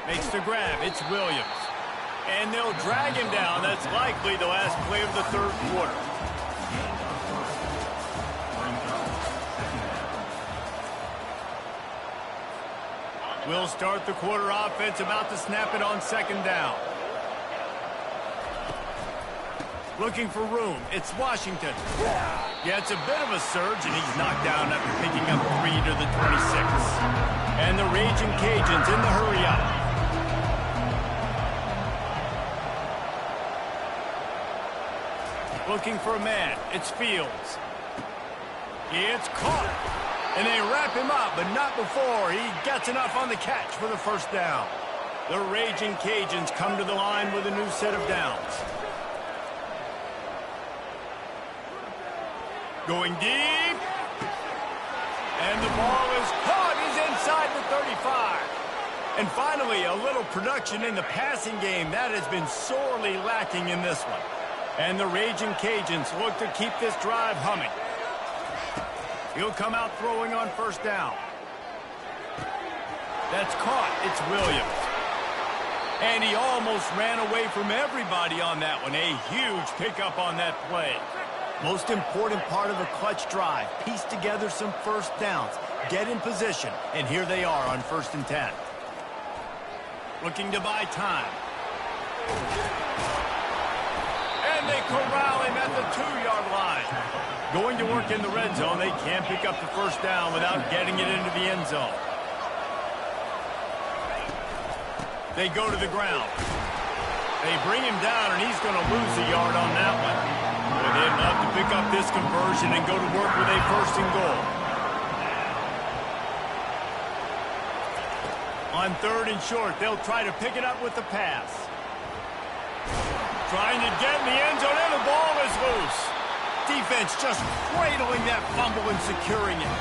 Speaker 1: Makes the grab. It's Williams. And they'll drag him down. That's likely the last play of the 3rd quarter. We'll start the quarter offense, about to snap it on 2nd down. Looking for room. It's Washington. Yeah, it's a bit of a surge, and he's knocked down after picking up 3 to the 26. And the Raging Cajuns in the hurry up. Looking for a man. It's Fields. It's caught. And they wrap him up, but not before he gets enough on the catch for the first down. The Raging Cajuns come to the line with a new set of downs. Going deep. And the ball is caught. He's inside the 35. And finally, a little production in the passing game. That has been sorely lacking in this one. And the Raging Cajuns look to keep this drive humming. He'll come out throwing on first down. That's caught. It's Williams. And he almost ran away from everybody on that one. A huge pickup on that play. Most important part of a clutch drive. Piece together some first downs. Get in position. And here they are on 1st and 10. Looking to buy time. And they corral him at the 2-yard line. Going to work in the red zone. They can't pick up the first down without getting it into the end zone. They go to the ground. They bring him down, and he's going to lose a yard on that one. But they'd love to pick up this conversion and go to work with a 1st and goal. On 3rd and short, they'll try to pick it up with the pass. Trying to get in the end zone, and the ball is loose. Defense just cradling that fumble and securing it.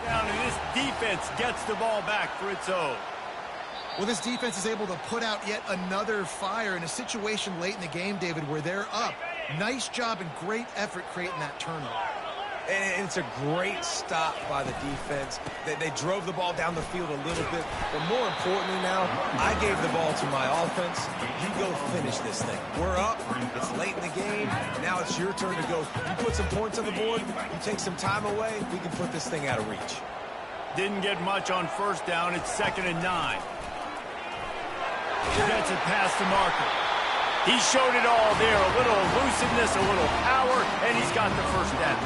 Speaker 1: Down, and this defense gets the ball back for its own.
Speaker 2: Well, this defense is able to put out yet another fire in a situation late in the game, David, where they're up. Nice job and great effort creating that turnover.
Speaker 3: And it's a great stop by the defense. They drove the ball down the field a little bit. But more importantly now, I gave the ball to my offense. You go finish this thing. We're up. It's late in the game. Now it's your turn to go. You put some points on the board. You take some time away. We can put this thing out of reach.
Speaker 1: Didn't get much on first down. It's 2nd and 9. He gets it past the marker. He showed it all there. A little elusiveness, a little power, and he's got the first down.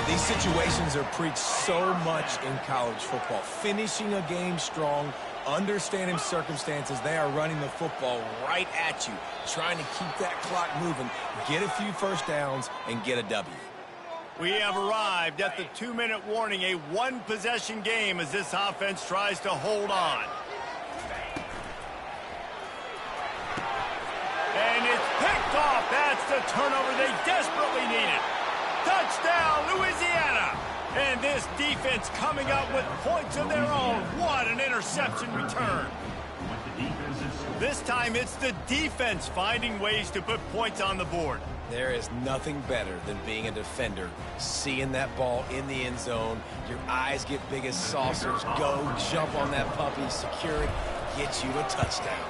Speaker 3: These situations are preached so much in college football. Finishing a game strong, understanding circumstances. They are running the football right at you, trying to keep that clock moving, get a few first downs, and get a W.
Speaker 1: We have arrived at the 2-minute warning, a one-possession game as this offense tries to hold on. And it's picked off. That's the turnover they desperately needed. Touchdown, Louisiana! And this defense coming up with points of their own. What an interception return. This time it's the defense finding ways to put points on the board.
Speaker 3: There is nothing better than being a defender, seeing that ball in the end zone. Your eyes get big as saucers. Go, jump on that puppy, secure it, get you a touchdown.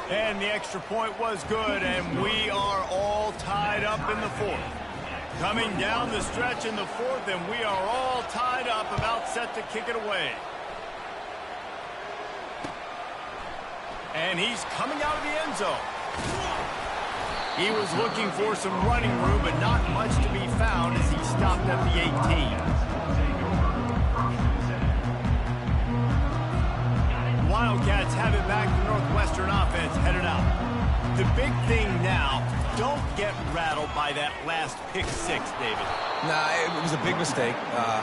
Speaker 1: And the extra point was good, and we are all tied up in the 4th. Coming down the stretch in the 4th, and we are all tied up, about set to kick it away. And he's coming out of the end zone. He was looking for some running room, but not much to be found as he stopped at the 18. Wildcats have it back. The Northwestern offense headed out. The big thing now, don't get rattled by that last pick 6, David.
Speaker 3: Nah, it was a big mistake.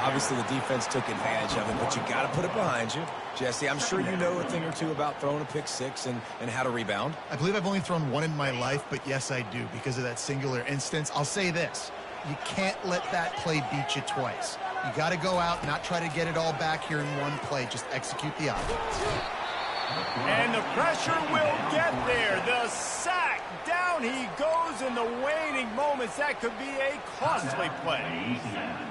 Speaker 3: Obviously, the defense took advantage of it, but you got to put it behind you. Jesse, I'm sure you know a thing or two about throwing a pick 6 and how to rebound.
Speaker 2: I believe I've only thrown one in my life, but yes, I do because of that singular instance. I'll say this. You can't let that play beat you twice. You got to go out, not try to get it all back here in one play. Just execute the offense.
Speaker 1: And the pressure will get there. The sack. Down he goes in the waning moments. That could be a costly play.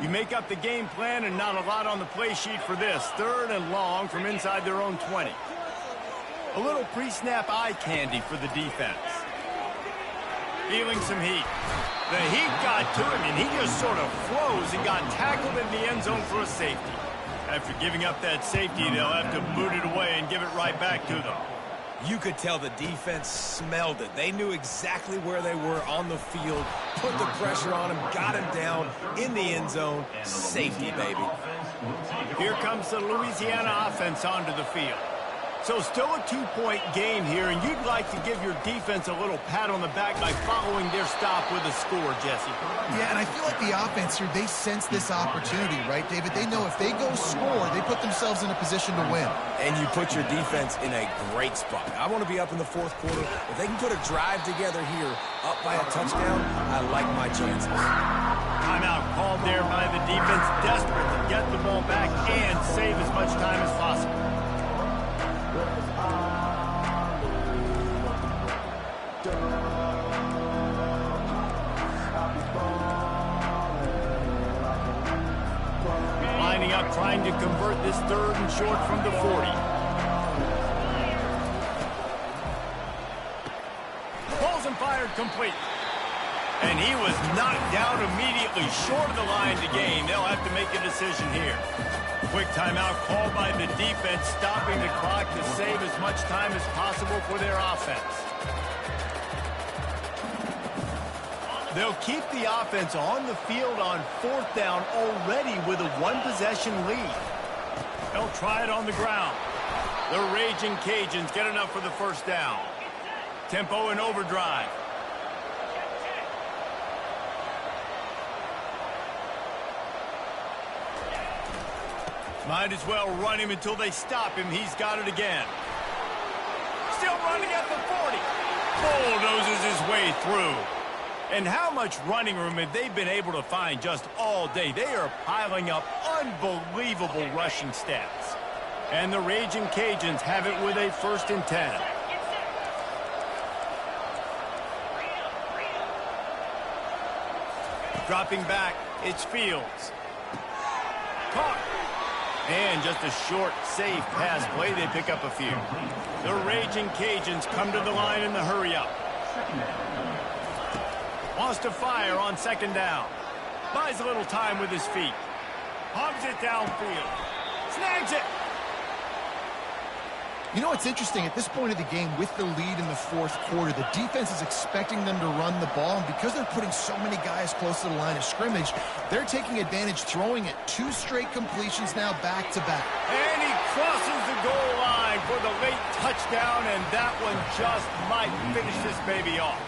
Speaker 1: You make up the game plan and not a lot on the play sheet for this. 3rd and long from inside their own 20. A little pre-snap eye candy for the defense. Feeling some heat. The heat got to him, and he just sort of froze and got tackled in the end zone for a safety. After giving up that safety, they'll have to boot it away and give it right back to them.
Speaker 3: You could tell the defense smelled it. They knew exactly where they were on the field, put the pressure on him, got him down in the end zone. Safety, baby.
Speaker 1: Here comes the Louisiana offense onto the field. So still a 2-point game here, and you'd like to give your defense a little pat on the back by following their stop with a score, Jesse.
Speaker 2: Yeah, and I feel like the offense here, they sense this opportunity, right, David? They know if they go score, they put themselves in a position to win.
Speaker 3: And you put your defense in a great spot. I want to be up in the fourth quarter. If they can put a drive together here, up by a touchdown, I like my chances.
Speaker 1: Timeout called there by the defense, desperate to get the ball back and save as much time as possible. Lining up, trying to convert this 3rd and short from the 40. Balls and fired complete. And he was knocked down immediately short of the line to gain. They'll have to make a decision here. Quick timeout called by the defense, stopping the clock to save as much time as possible for their offense. They'll keep the offense on the field on 4th down already with a 1-possession lead. They'll try it on the ground. The Raging Cajuns get enough for the 1st down. Tempo and overdrive. Might as well run him until they stop him. He's got it again. Still running at the 40. Bulldozes his way through. And how much running room have they been able to find just all day? They are piling up unbelievable rushing stats. And the Raging Cajuns have it with a 1st and 10. Dropping back, it's Fields. Caught. And just a short, safe pass play. They pick up a few. The Raging Cajuns come to the line in the hurry-up. Wants to fire on 2nd down. Buys a little time with his feet. Hogs it downfield. Snags it.
Speaker 2: You know, it's interesting. At this point of the game, with the lead in the 4th quarter, the defense is expecting them to run the ball. And because they're putting so many guys close to the line of scrimmage, they're taking advantage, throwing it. 2 straight completions now back-to-back.
Speaker 1: And he crosses the goal line for the late touchdown, and that one just might finish this baby off.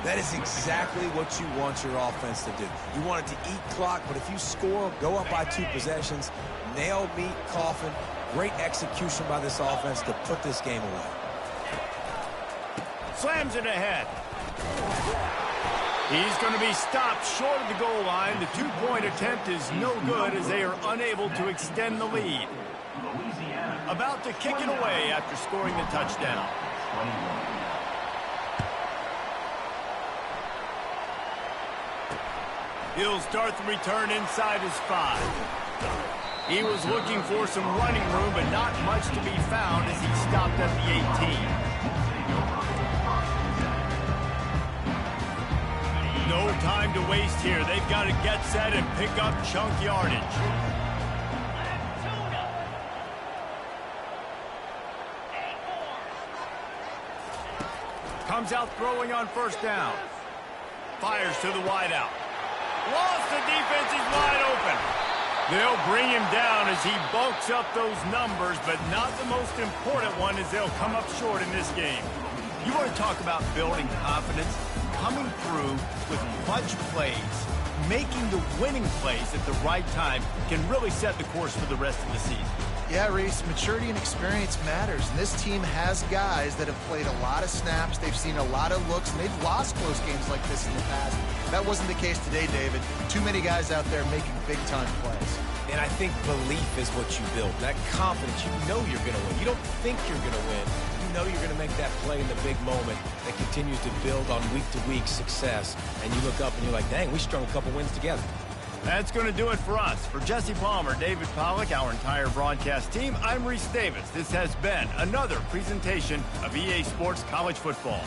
Speaker 3: That is exactly what you want your offense to do. You want it to eat clock, but if you score, go up by 2 possessions, nail meat, coffin. Great execution by this offense to put this game away.
Speaker 1: Slams it ahead. He's going to be stopped short of the goal line. The 2-point attempt is no good as they are unable to extend the lead. About to kick it away after scoring the touchdown. He'll start the return inside his 5. He was looking for some running room, but not much to be found as he stopped at the 18. No time to waste here. They've got to get set and pick up chunk yardage. Comes out throwing on 1st down. Fires to the wideout. Lost, the defense is wide open. They'll bring him down as he bulks up those numbers, but not the most important one as they'll come up short in this game. You want to talk about building confidence? Coming through with clutch plays, making the winning plays at the right time can really set the course for the rest of the season.
Speaker 2: Yeah, Reese, maturity and experience matters, and this team has guys that have played a lot of snaps, they've seen a lot of looks, and they've lost close games like this in the past. That wasn't the case today, David. Too many guys out there making big-time plays.
Speaker 3: And I think belief is what you build. That confidence, you know you're going to win. You don't think you're going to win. You know you're going to make that play in the big moment that continues to build on week-to-week success. And you look up and you're like, dang, we strung a couple wins together.
Speaker 1: That's going to do it for us. For Jesse Palmer, David Pollack, our entire broadcast team, I'm Reese Davis. This has been another presentation of EA Sports College Football.